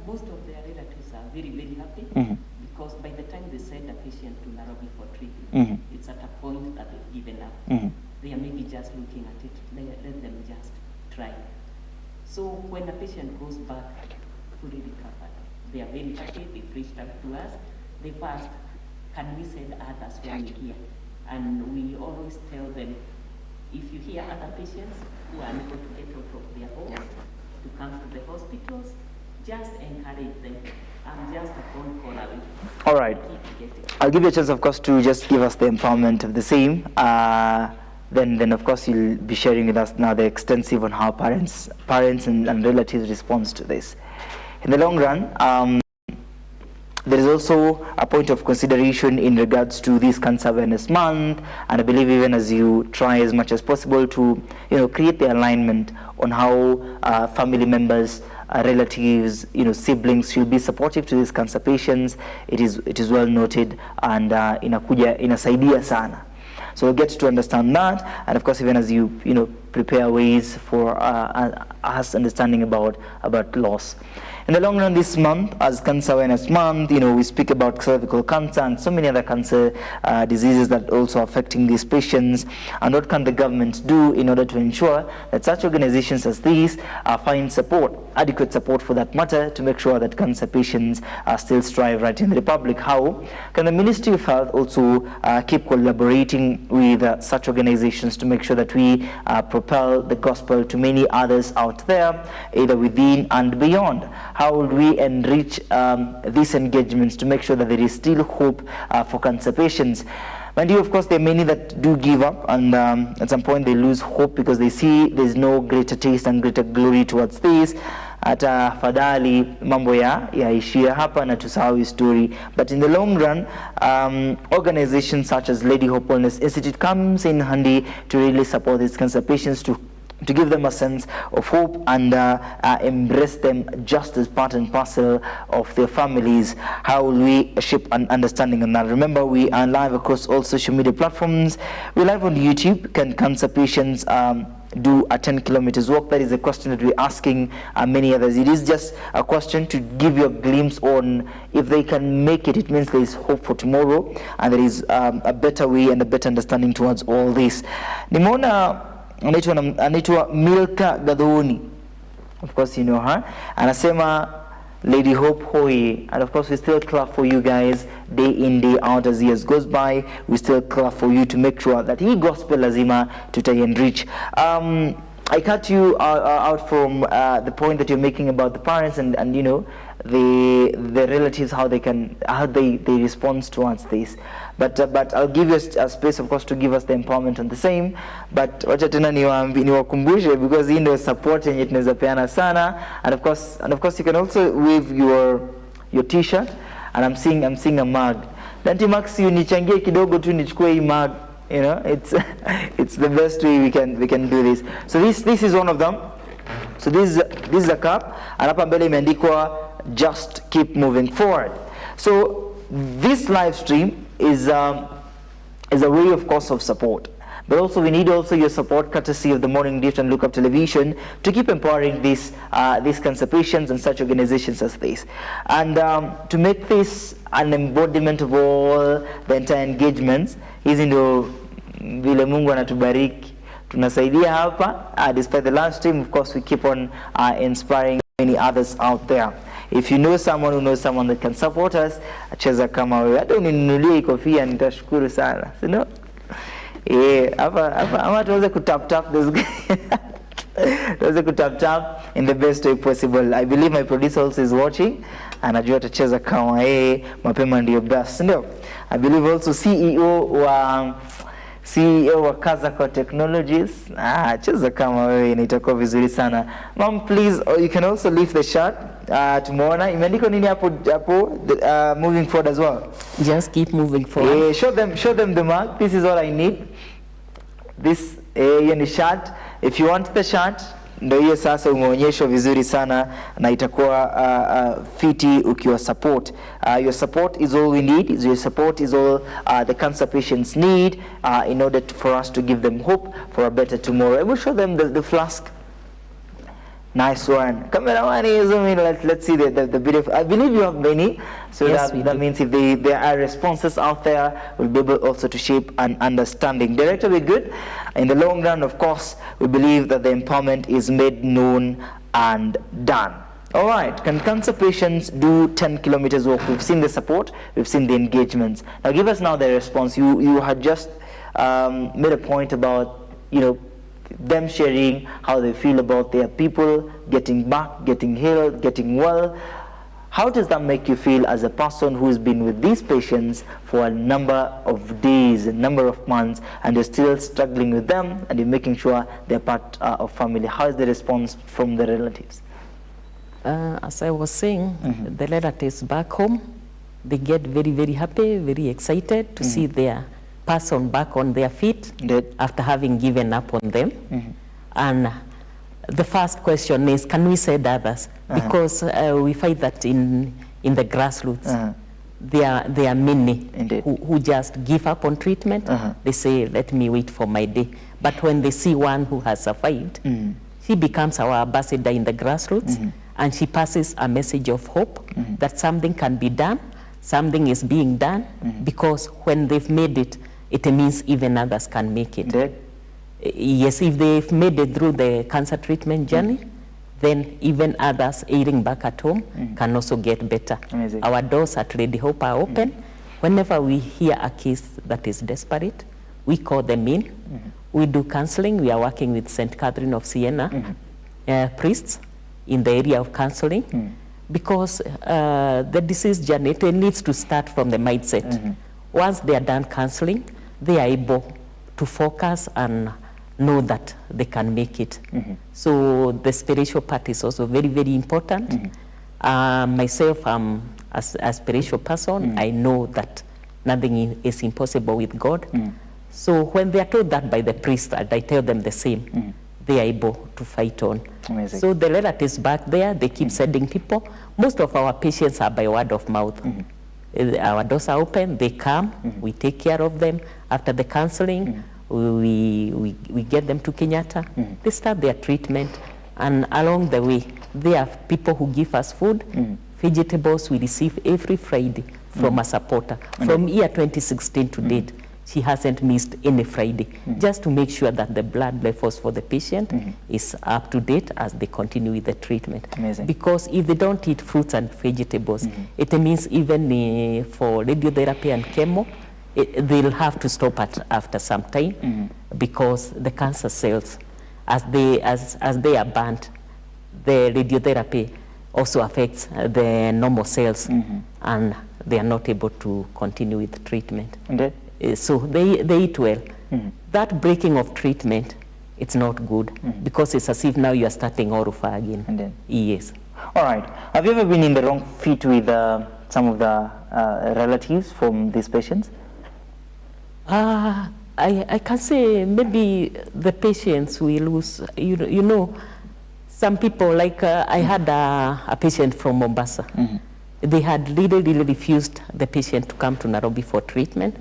Most of their relatives are very, very happy because by the time they send a patient to Nairobi for treatment, it's at a point that they've given up. They are maybe just looking at it, let them just try. So when a patient goes back fully recovered, they are very happy. They've reached out to us. They've asked, can we send others when we hear? And we always tell them, if you hear other patients who are unable to get out of their homes to come to the hospitals, just encourage them. I'm just a phone call away.
All right. I'll give you a chance, of course, to just give us the empowerment of the same. Then of course you'll be sharing with us now the extensive on how parents and relatives respond to this. In the long run, there is also a point of consideration in regards to this Cancer Awareness Month, and I believe even as you try as much as possible to, you know, create the alignment on how family members, relatives, you know, siblings should be supportive to these cancer patients. It is well noted, and inasaidia sana. So we'll get to understand that, and of course even as you prepare ways for us understanding about loss. In the long run this month, as Cancer Awareness Month, we speak about cervical cancer and so many other cancer diseases that also affecting these patients. And what can the government do in order to ensure that such organizations as these find support, adequate support for that matter, to make sure that cancer patients still strive right in the Republic? How can the Ministry of Health also keep collaborating with such organizations to make sure that we propel the gospel to many others out there, either within and beyond? How would we enrich these engagements to make sure that there is still hope for cancer patients? Mind you, of course, there are many that do give up, and at some point they lose hope because they see there's no greater taste and greater glory towards this. Hata fadhali mambo yaishia hapa na tusahau story. But in the long run, organizations such as Lady Hope Wellness Institute comes in handy to really support these cancer patients, to give them a sense of hope and embrace them just as part and parcel of their families. How will we shape an understanding on that? Remember, we are live across all social media platforms. We're live on YouTube. Can cancer patients do a 10 kilometers walk? That is a question that we're asking many others. It is just a question to give you a glimpse on if they can make it. It means there is hope for tomorrow, and there is a better way and a better understanding towards all this. Nimona anaitwa Milka Gadhoni, of course you know her. Anasema Lady Hope hoi, and of course we still clap for you guys day in day out as years goes by. We still clap for you to make sure that hii gospel lazima tutaienrich. I cut you out from the point that you're making about the parents and the relatives, how they respond towards this. But I'll give you a space, of course, to give us the empowerment on the same. But wacha tena niwakumbushe, because hii ndio support yenye tunaweza peana sana. And of course you can also wave your t-shirt, and I'm seeing a mug. Danti Max, unichangie kidogo tu nichukue hii mug. It's the best way we can do this. So this is one of them. So this is a cup, and hapa mbele imeandikwa just keep moving forward. So this live stream is a way, of course, of support. But also we need your support, courtesy of the Morning Gift and Look Up Television, to keep empowering these cancer patients and such organizations as this. And to make this an embodiment of all the entire engagements, hizi ndio vile Mungu anatubariki. Tunasaidia hapa, despite the live stream, of course we keep on inspiring many others out there. If you know someone who knows someone that can support us, cheza kama wewe. Hata uninunulie kofia nitashukuru sana. You know? Hapa tuweze kutap this guy. Tuweze kutap in the best way possible. I believe my producer also is watching. Anajua atacheza kama yeye, mapema ndio best. Ndio. I believe also CEO wa Kazako Technologies. Cheza kama wewe, itakuwa vizuri sana. Mom, please, you can also lift the shirt. Tumeona imeandikwa nini hapo moving forward as well.
Just keep moving forward.
Show them the mark. This is all I need. This ni shirt. If you want the shirt, ndio hiyo sasa umeonyeshwa vizuri sana na itakuwa fiti ukiwa support. Your support is all we need. Your support is all the cancer patients need in order for us to give them hope for a better tomorrow. I will show them the flask. Nice one. Cameraman, let's see the video. I believe you have many, so yes, that means if there are responses out there, we'll be able also to shape an understanding. Director, we're good. In the long run, of course, we believe that the empowerment is made known and done. All right, can cancer patients do 10 kilometers walk? We've seen the support, we've seen the engagements. Now give us now the response. You had just made a point about, them sharing how they feel about their people, getting back, getting healed, getting well. How does that make you feel as a person who's been with these patients for a number of days, a number of months, and you're still struggling with them, and you're making sure they're part of family? How is the response from the relatives?
As I was saying, the relatives back home, they get very, very happy, very excited to see their person back on their feet after having given up on them. And the first question is, can we send others? Because we find that in the grassroots, there are many who just give up on treatment. They say, let me wait for my day. But when they see one who has survived, he becomes our ambassador in the grassroots. and she passes a message of hope that something can be done, something is being done, because when they've made it, it means even others can make it. Yes, if they've made it through the cancer treatment journey, then even others ailing back at home can also get better.
Amazing.
Our doors at Lady Hope are open. Whenever we hear a case that is desperate, we call them in. We do counseling. We are working with St. Catherine of Siena priests in the area of counseling, because the disease journey, it needs to start from the mindset. Once they are done counseling, they are able to focus and know that they can make it. So the spiritual part is also very, very important. Myself, I'm a spiritual person. I know that nothing is impossible with God. So when they are told that by the priest, and I tell them the same, they are able to fight on.
Amazing.
So the relatives back there, they keep sending people. Most of our patients are by word of mouth. Our doors are open, they come, we take care of them. After the counseling, we get them to Kenyatta. They start their treatment, and along the way, there are people who give us food, vegetables we receive every Friday from a supporter. From year 2016 to date, she hasn't missed any Friday, just to make sure that the blood levels for the patient is up to date as they continue with the treatment.
Amazing.
Because if they don't eat fruits and vegetables, it means even for radiotherapy and chemo, they'll have to stop after some time, because the cancer cells, as they are burnt, the radiotherapy also affects the normal cells, and they are not able to continue with treatment. So they eat well. That breaking of treatment, it's not good, because it's as if now you are starting all over again. Yes.
All right. Have you ever been in the wrong fit with some of the relatives from these patients?
I can say maybe the patients will lose, you know, some people, like I had a patient from Mombasa. They had really refused the patient to come to Nairobi for treatment,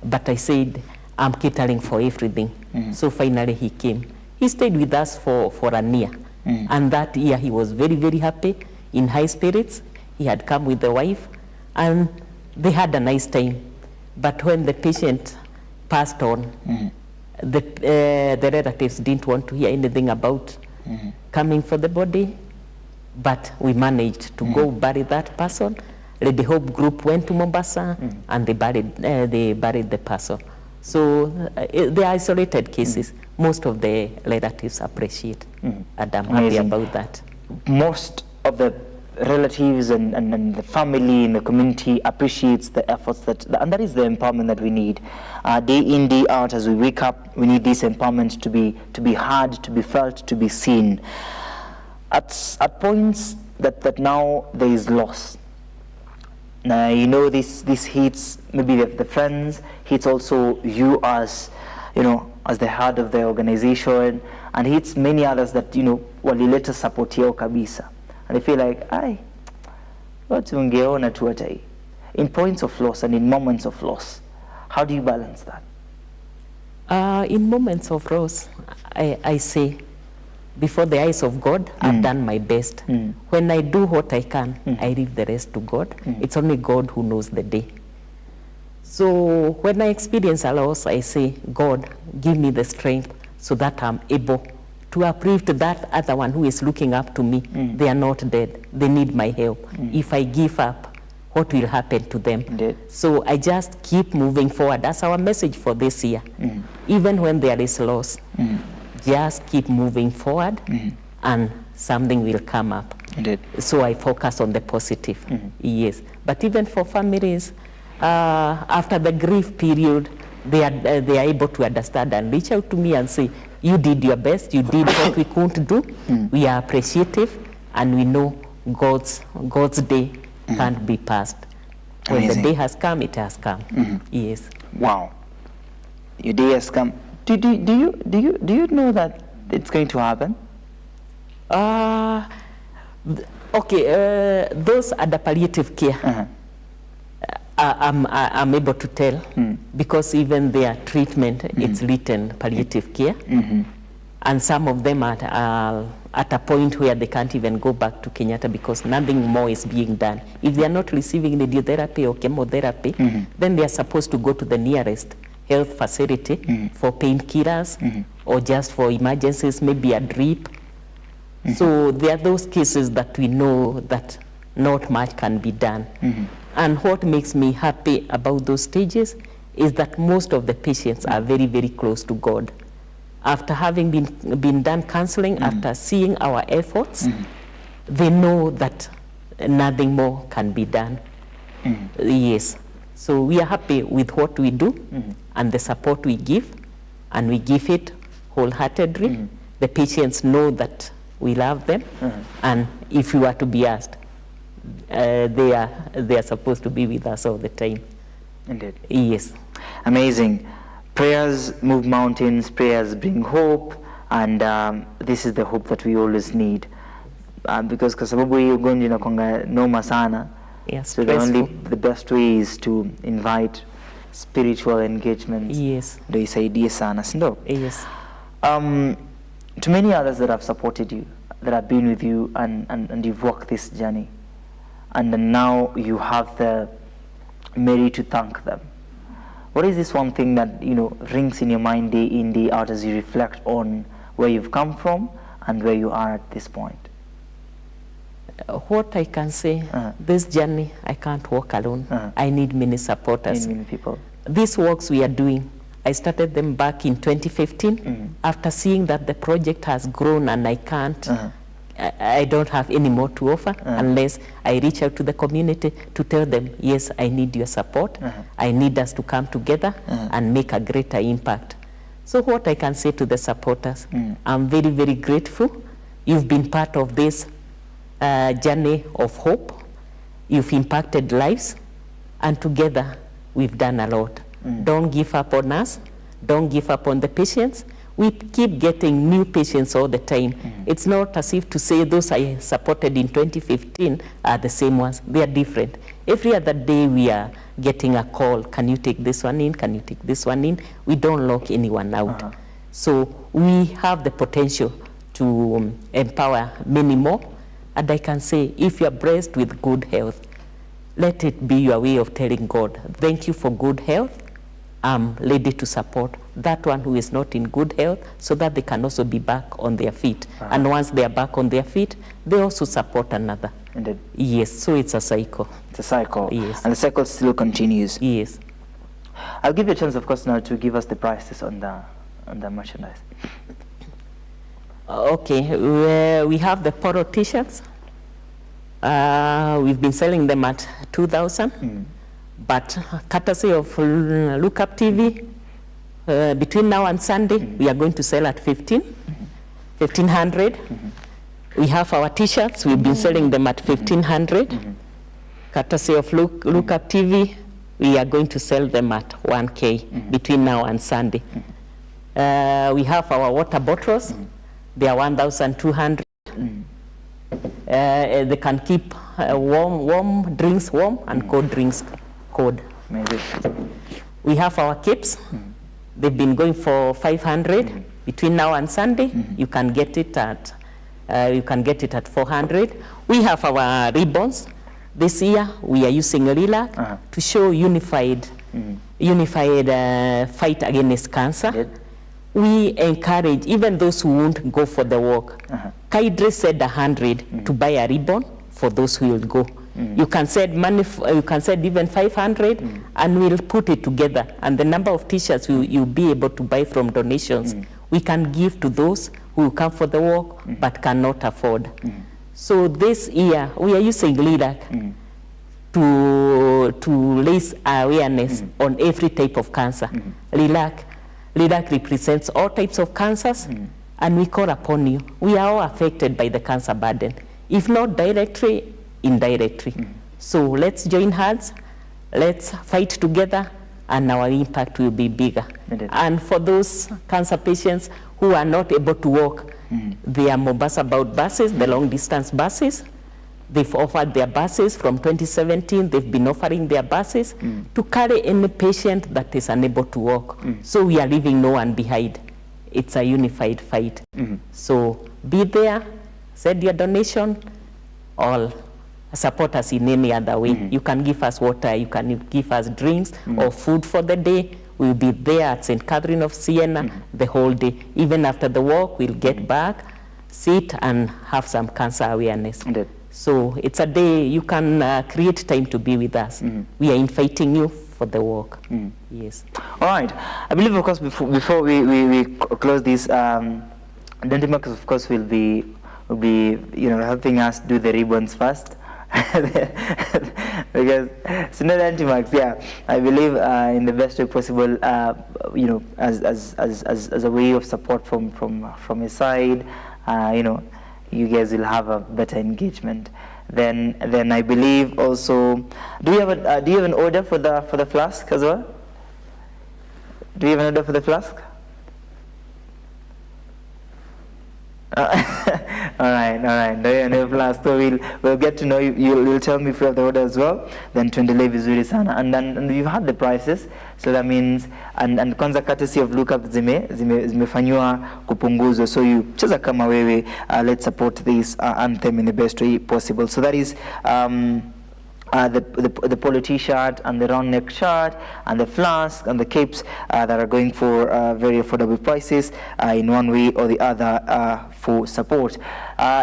but I said, I'm catering for everything. So finally he came. He stayed with us for a year, and that year he was very happy, in high spirits. He had come with the wife, and they had a nice time. But when the patient passed on, the relatives didn't want to hear anything about coming for the body, but we managed to go bury that person. The Hope group went to Mombasa, and they buried the person. So the isolated cases, most of the relatives appreciate, and I'm happy about that.
Most of the relatives and the family in the community appreciates the efforts and that is the empowerment that we need. Day in, day out, as we wake up, we need this empowerment to be heard, to be felt, to be seen. At points that now there is loss. Now, you know, this hits maybe the friends, hits also you as, you know, as the head of the organization, and hits many others that, you know, walileta support yao kabisa. And I feel like, watu ungeona tu hata hii. In points of loss and in moments of loss, how do you balance that?
In moments of loss, I say, before the eyes of God, I've done my best. When I do what I can, I leave the rest to God. It's only God who knows the day. So when I experience a loss, I say, God, give me the strength so that I'm able to uplift that other one who is looking up to me. They are not dead. They need my help. If I give up, what will happen to them? So I just keep moving forward. That's our message for this year. Even when there is loss, just keep moving forward, and something will come up. So I focus on the positive. Yes. But even for families, after the grief period, they are able to understand and reach out to me and say, you did your best, you did what we couldn't do. We are appreciative, and we know God's day can't be passed. When
Amazing.
the day has come, it has come. Yes.
Wow. Your day has come. Do you know that it's going to happen?
Okay, those are the palliative care. I'm able to tell, because even their treatment, it's written palliative care. And some of them are at a point where they can't even go back to Kenyatta because nothing more is being done. If they are not receiving radiotherapy or chemotherapy, then they are supposed to go to the nearest health facility for painkillers or just for emergencies, maybe a drip. So there are those cases that we know that not much can be done. And what makes me happy about those stages is that most of the patients are very, very close to God. After having been done counseling, after seeing our efforts, they know that nothing more can be done. Yes. So we are happy with what we do and the support we give, and we give it wholeheartedly. The patients know that we love them, and if you are to be asked, they are supposed to be with us all the time.
Indeed.
Yes.
Amazing. Prayers move mountains, prayers bring hope, and this is the hope that we always need. Because kwa sababu hii ugonjwa inakuanga noma sana,
yes,
so the best way is to invite spiritual engagement.
Yes.
Ndio isaidie sana, si ndio?
Yes.
To many others that have supported you, that have been with you, and you've walked this journey, and then now you have the merit to thank them. What is this one thing that rings in your mind day in, day out as you reflect on where you've come from and where you are at this point?
What I can say, this journey, I can't walk alone. I need many supporters.
Many people.
These works we are doing, I started them back in 2015. After seeing that the project has grown and I can't, I don't have any more to offer unless I reach out to the community to tell them, yes, I need your support. I need us to come together and make a greater impact. So what I can say to the supporters, I'm very, very grateful. You've been part of this journey of hope. You've impacted lives, and together we've done a lot. Don't give up on us. Don't give up on the patients. We keep getting new patients all the time. It's not as if to say those I supported in 2015 are the same ones. They are different. Every other day we are getting a call. Can you take this one in? Can you take this one in? We don't lock anyone out. So we have the potential to empower many more. And I can say, if you are blessed with good health, let it be your way of telling God, thank you for good health. I'm ready to support that one who is not in good health so that they can also be back on their feet. And once they are back on their feet, they also support another.
Indeed.
Yes, so it's a cycle.
It's a cycle.
Yes.
And the cycle still continues.
Yes.
I'll give you a chance, of course, now to give us the prices on the merchandise.
Okay, we have the polo t-shirts. We've been selling them at 2,000. But courtesy of Look Up TV, between now and Sunday, we are going to sell at 1,500. We have our t-shirts, we've been selling them at 1,500. Courtesy of Look Up TV, we are going to sell them at 1K between now and Sunday. We have our water bottles, they are 1,200. They can keep warm drinks warm and cold drinks cold.
Maybe.
We have our capes. They've been going for 500 between now and Sunday. You can get it at 400. We have our ribbons. This year we are using Lilac to show unified fight against cancer. We encourage even those who won't go for the walk. Kaidre said 100 to buy a ribbon for those who will go. You can send money, you can send even 500 and we'll put it together. And the number of t-shirts you'll be able to buy from donations, we can give to those who come for the walk but cannot afford. So this year we are using Lilac to raise awareness on every type of cancer. Lilac represents all types of cancers, and we call upon you. We are all affected by the cancer burden, if not directly, indirectly. So let's join hands, let's fight together, and our impact will be bigger. And for those cancer patients who are not able to walk, there are Mombasa Bound buses, the long distance buses. They've offered their buses from 2017. They've been offering their buses to carry any patient that is unable to walk. So we are leaving no one behind. It's a unified fight. So be there, send your donation, or support us in any other way. You can give us water, you can give us drinks or food for the day. We'll be there at St. Catherine of Siena the whole day. Even after the walk, we'll get back, sit and have some cancer awareness. So it's a day you can create time to be with us. We are inviting you for the walk. Yes.
All right. I believe, of course, before we close this, Dendimax, of course, will be helping us do the ribbons first. Because Synod Antimax, yeah, I believe in the best way possible, as a way of support from his side, you guys will have a better engagement. Then I believe also, do you have an order for the flask as well? Do you have an order for the flask? All right. No flask. So we'll get to know you. You'll tell me if you have the order as well. Then tuendelee vizuri sana. And you've had the prices, so that means and kwanza courtesy of lookup zimefanywa kupunguzwa. So you cheza kama wewe. Let's support this anthem in the best way possible. So that is the polo t-shirt and the round neck shirt and the flask and the capes that are going for very affordable prices in one way or the other for support.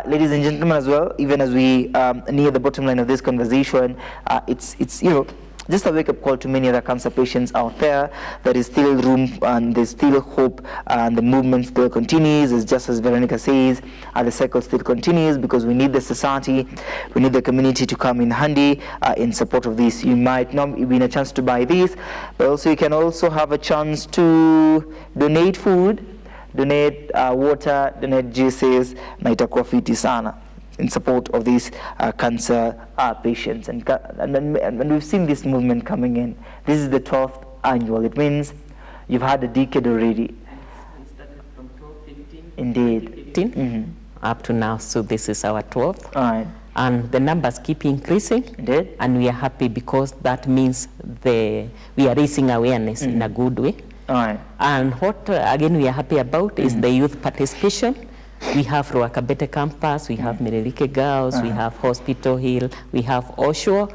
Ladies and gentlemen, as well, even as we near the bottom line of this conversation, it's just a wake-up call to many other cancer patients out there. There is still room and there's still hope, and the movement still continues. It's just as Veronica says, the cycle still continues, because we need the society, we need the community to come in handy in support of this. You might not be in a chance to buy this, but also you can also have a chance to donate food, donate water, donate juices, na itakuwa fiti sana in support of these cancer patients. And we've seen this movement coming in. This is the 12th annual. It means you've had a decade already.
We started from 12, 15.
Indeed.
15, up to now. So this is our 12th.
All right.
And the numbers keep increasing.
Indeed.
And we are happy, because that means we are raising awareness in a good way.
All right.
And what, again, we are happy about is the youth participation. We have Ruakabete campus, we have Mirelike Girls, we have Hospital Hill, we have Oshawa,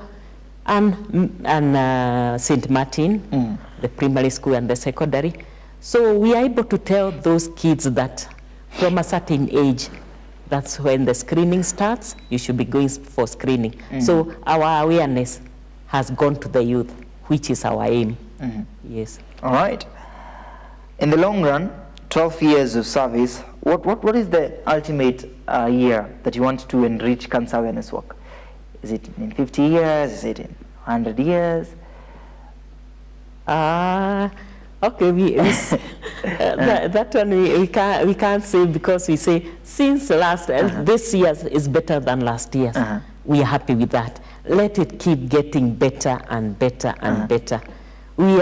and St. Martin, the primary school and the secondary. So we are able to tell those kids that from a certain age, that's when the screening starts, you should be going for screening. So our awareness has gone to the youth, which is our aim. Yes.
All right. In the long run, 12 years of service, what is the ultimate year that you want to enrich cancer awareness work? Is it in 50 years? Is it in 100 years?
Okay, that one we can't say, because we say since this year is better than last year's. We are happy with that. Let it keep getting better and better and better. We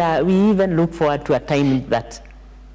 even look forward to a time that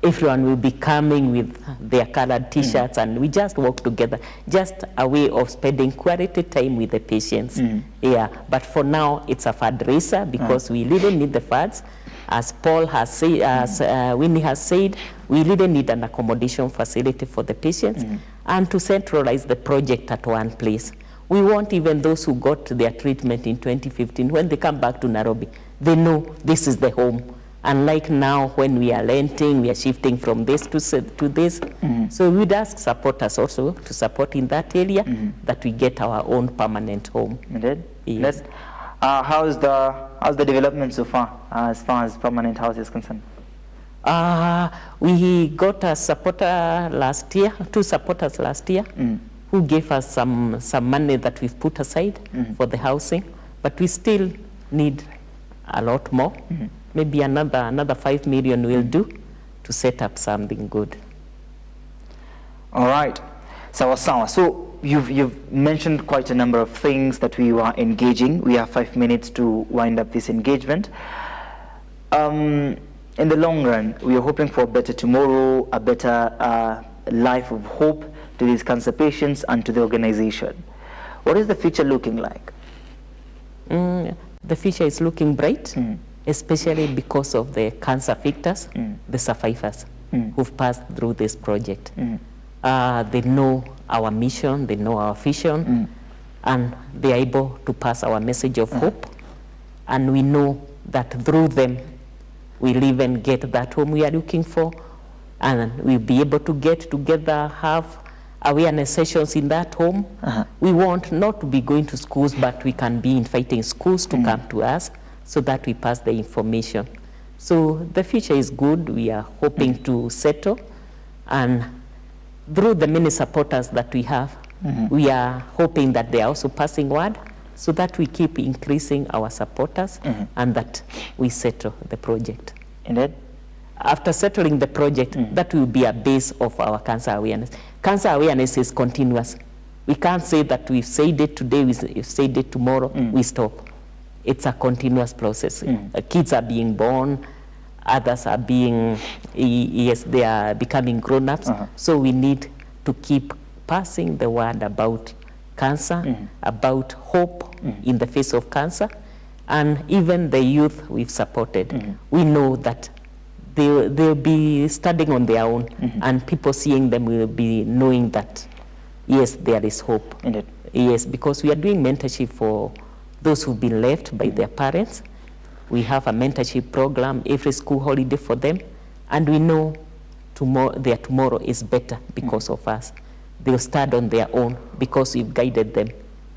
everyone will be coming with their colored t-shirts and we just work together. Just a way of spending quality time with the patients. Yeah, but for now it's a fundraiser, because we really need the funds. As Paul has said, as Winnie has said, we really need an accommodation facility for the patients and to centralize the project at one place. We want even those who got their treatment in 2015, when they come back to Nairobi, they know this is the home. Unlike now, when we are renting, we are shifting from this to this. So we'd ask supporters also to support in that area, that we get our own permanent home.
Indeed.
Yes.
How's the development so far as permanent house is concerned?
We got a supporter last year, 2 supporters last year, who gave us some money that we've put aside for the housing, but we still need a lot more. Maybe another 5 million will do to set up something good.
All right. So you've mentioned quite a number of things that we were engaging. We have 5 minutes to wind up this engagement. In the long run, we are hoping for a better tomorrow, a better life of hope to these cancer patients and to the organization. What is the future looking like?
The future is looking bright, especially because of the cancer victims, the survivors who've passed through this project. They know our mission, they know our vision, and they are able to pass our message of hope. And we know that through them, we'll even get that home we are looking for, and we'll be able to get together, have awareness sessions in that home. We want not to be going to schools, but we can be inviting schools to come to us so that we pass the information. So the future is good. We are hoping to settle, and through the many supporters that we have, we are hoping that they are also passing word so that we keep increasing our supporters and that we settle the project.
And then?
After settling the project, that will be a base of our cancer awareness. Cancer awareness is continuous. We can't say that we've said it today, we've said it tomorrow, we stop. It's a continuous process. Kids are being born, others are being, yes, they are becoming grown-ups. So we need to keep passing the word about cancer, about hope in the face of cancer, and even the youth we've supported. We know that they'll be studying on their own, and people seeing them will be knowing that, yes, there is hope. Yes, because we are doing mentorship for those who've been left by their parents. We have a mentorship program every school holiday for them, and we know their tomorrow is better because of us. They'll start on their own because we've guided them,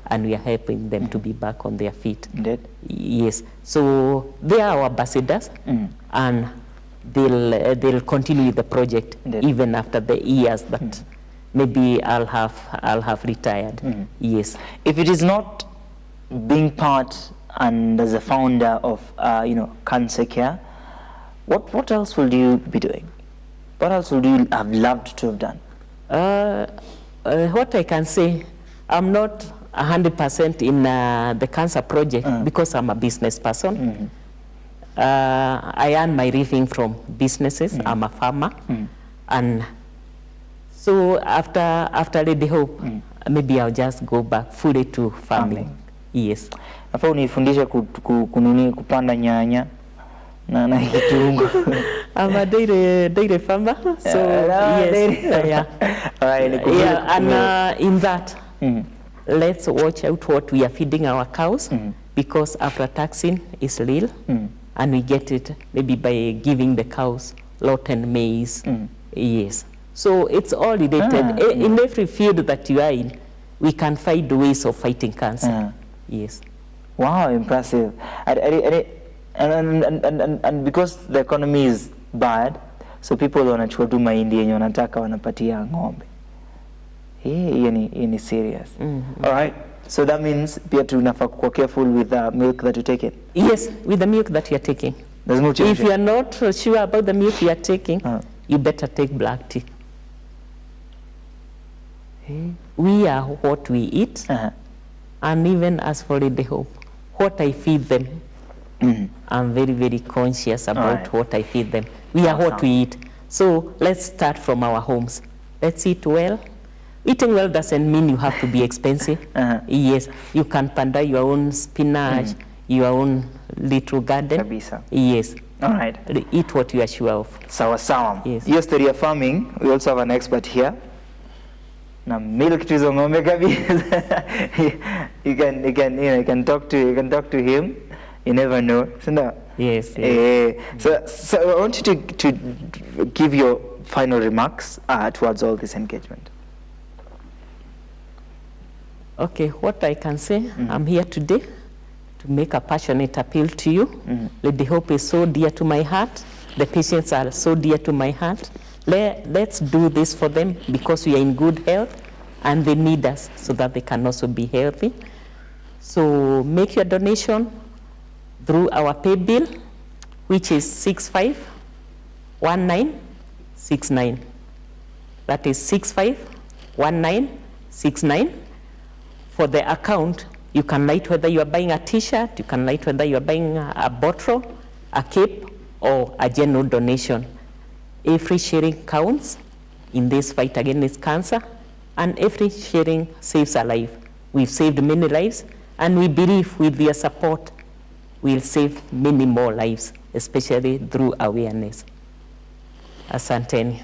and we are helping them to be back on their feet. Yes, so they are our ambassadors, and they'll continue the project even after the years that maybe I'll have retired. Yes.
If it is not being part and as a founder of Cancer Care, what else will you be doing? What else would you have loved to have done?
What I can say, I'm not 100% in the cancer project because I'm a business person. I earn my living from businesses. I'm a farmer, and so after Lady Hope, maybe I'll just go back fully to farming. Yes.
Nafaa unifundishe kupanda nyanya na kitunguu.
I'm a dairy farmer, so yes, and in that, let's watch out what we are feeding our cows, because aflatoxin is real, and we get it maybe by giving the cows rotten maize. Yes. So it's all related. In every field that you are in, we can find ways of fighting cancer. Yes.
Wow, impressive. And because the economy is bad, so people wanachukua tu mahindi yenye wanataka wanapatia ng'ombe. Hii ni serious. All right. So that means pia tunafaa kuwa careful with the milk that you take.
Yes, with the milk that you are taking.
There's no change.
If you are not sure about the milk you are taking, you better take black tea. We are what we eat, and even as for Lady Hope, what I feed them, I'm very, very conscious about what I feed them. We are what we eat. So let's start from our homes. Let's eat well. Eating well doesn't mean you have to be expensive. Yes, you can panda your own spinach, your own little garden.
Kabisa.
Yes.
All right.
Eat what you are sure of.
Sawa sawa.
Yes.
Your story of farming, we also have an expert here. Na milk tuzo ng'ombe kabisa. You can talk to him. You never know.
Yes.
So I want you to give your final remarks towards all this engagement.
Okay, what I can say, I'm here today to make a passionate appeal to you. Lady Hope is so dear to my heart. The patients are so dear to my heart. Let's do this for them because we are in good health and they need us so that they can also be healthy. So make your donation through our pay bill, which is 651969. That is 651969. For the account, you can write whether you are buying a t-shirt, you can write whether you are buying a bottle, a cape, or a general donation. Every sharing counts in this fight against cancer, and every sharing saves a life. We've saved many lives, and we believe with their support, we'll save many more lives, especially through awareness. Asanteni.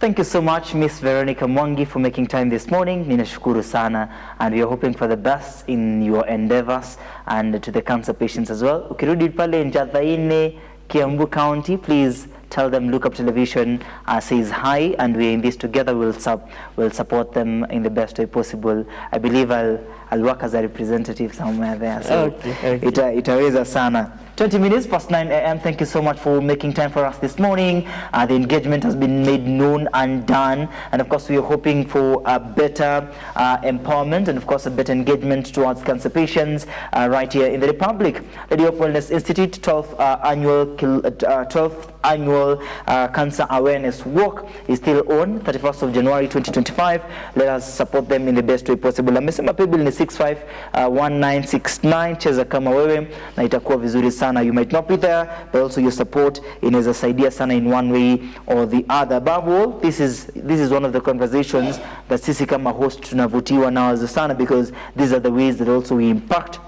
Thank you so much, Miss Veronica Mwangi, for making time this morning. Ninashukuru sana, and we are hoping for the best in your endeavors and to the cancer patients as well. Ukirudi pale Njathaine, Kiambu County, please tell them Look Up Television says hi, and we're in this together. We'll support them in the best way possible. I believe I'll work as a representative somewhere there. So itaweza sana. 20 minutes past 9 a.m. Thank you so much for making time for us this morning. The engagement has been made known and done. And of course, we are hoping for a better empowerment and of course a better engagement towards cancer patients right here in the Republic. Lady Hope Wellness Institute 12th annual Cancer Awareness Walk is still on 31st of January 2025. Let us support them in the best way possible. Amesema paybill ni 651969. Cheza kama wewe na itakuwa vizuri sana. You might not be there, but also your support inaweza saidia sana in one way or the other. Above all, this is one of the conversations that sisi kama host tunavutiwa nazo sana, because these are the ways that also we impact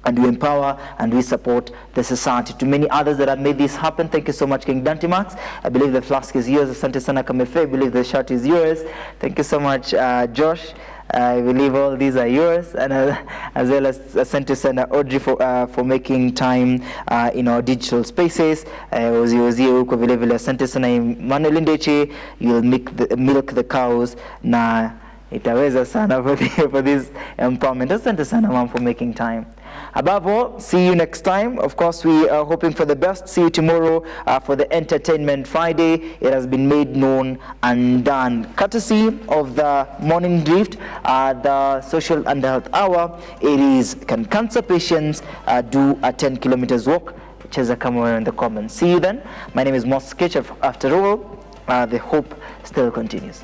and we empower and we support the society. To many others that have made this happen, thank you so much, King Dante Max. I believe the flask is yours. Asante sana Kamefe. I believe the shirt is yours. Thank you so much, Josh. I believe all these are yours, and as well as Asante sana Audrey for making time in our digital spaces. Ozie huko vile vile. Asante sana Manuel Ndeche. You'll milk the cows na itaweza sana for this empowerment. Asante sana mom for making time. Above all, see you next time. Of course, we are hoping for the best. See you tomorrow for the Entertainment Friday. It has been made known and done. Courtesy of the Morning Drift, the Social and Health Hour. It is, can cancer patients do a 10 kilometers walk? Cheza kama wewe in the comments. See you then. My name is Mos Ketchup. After all, the hope still continues.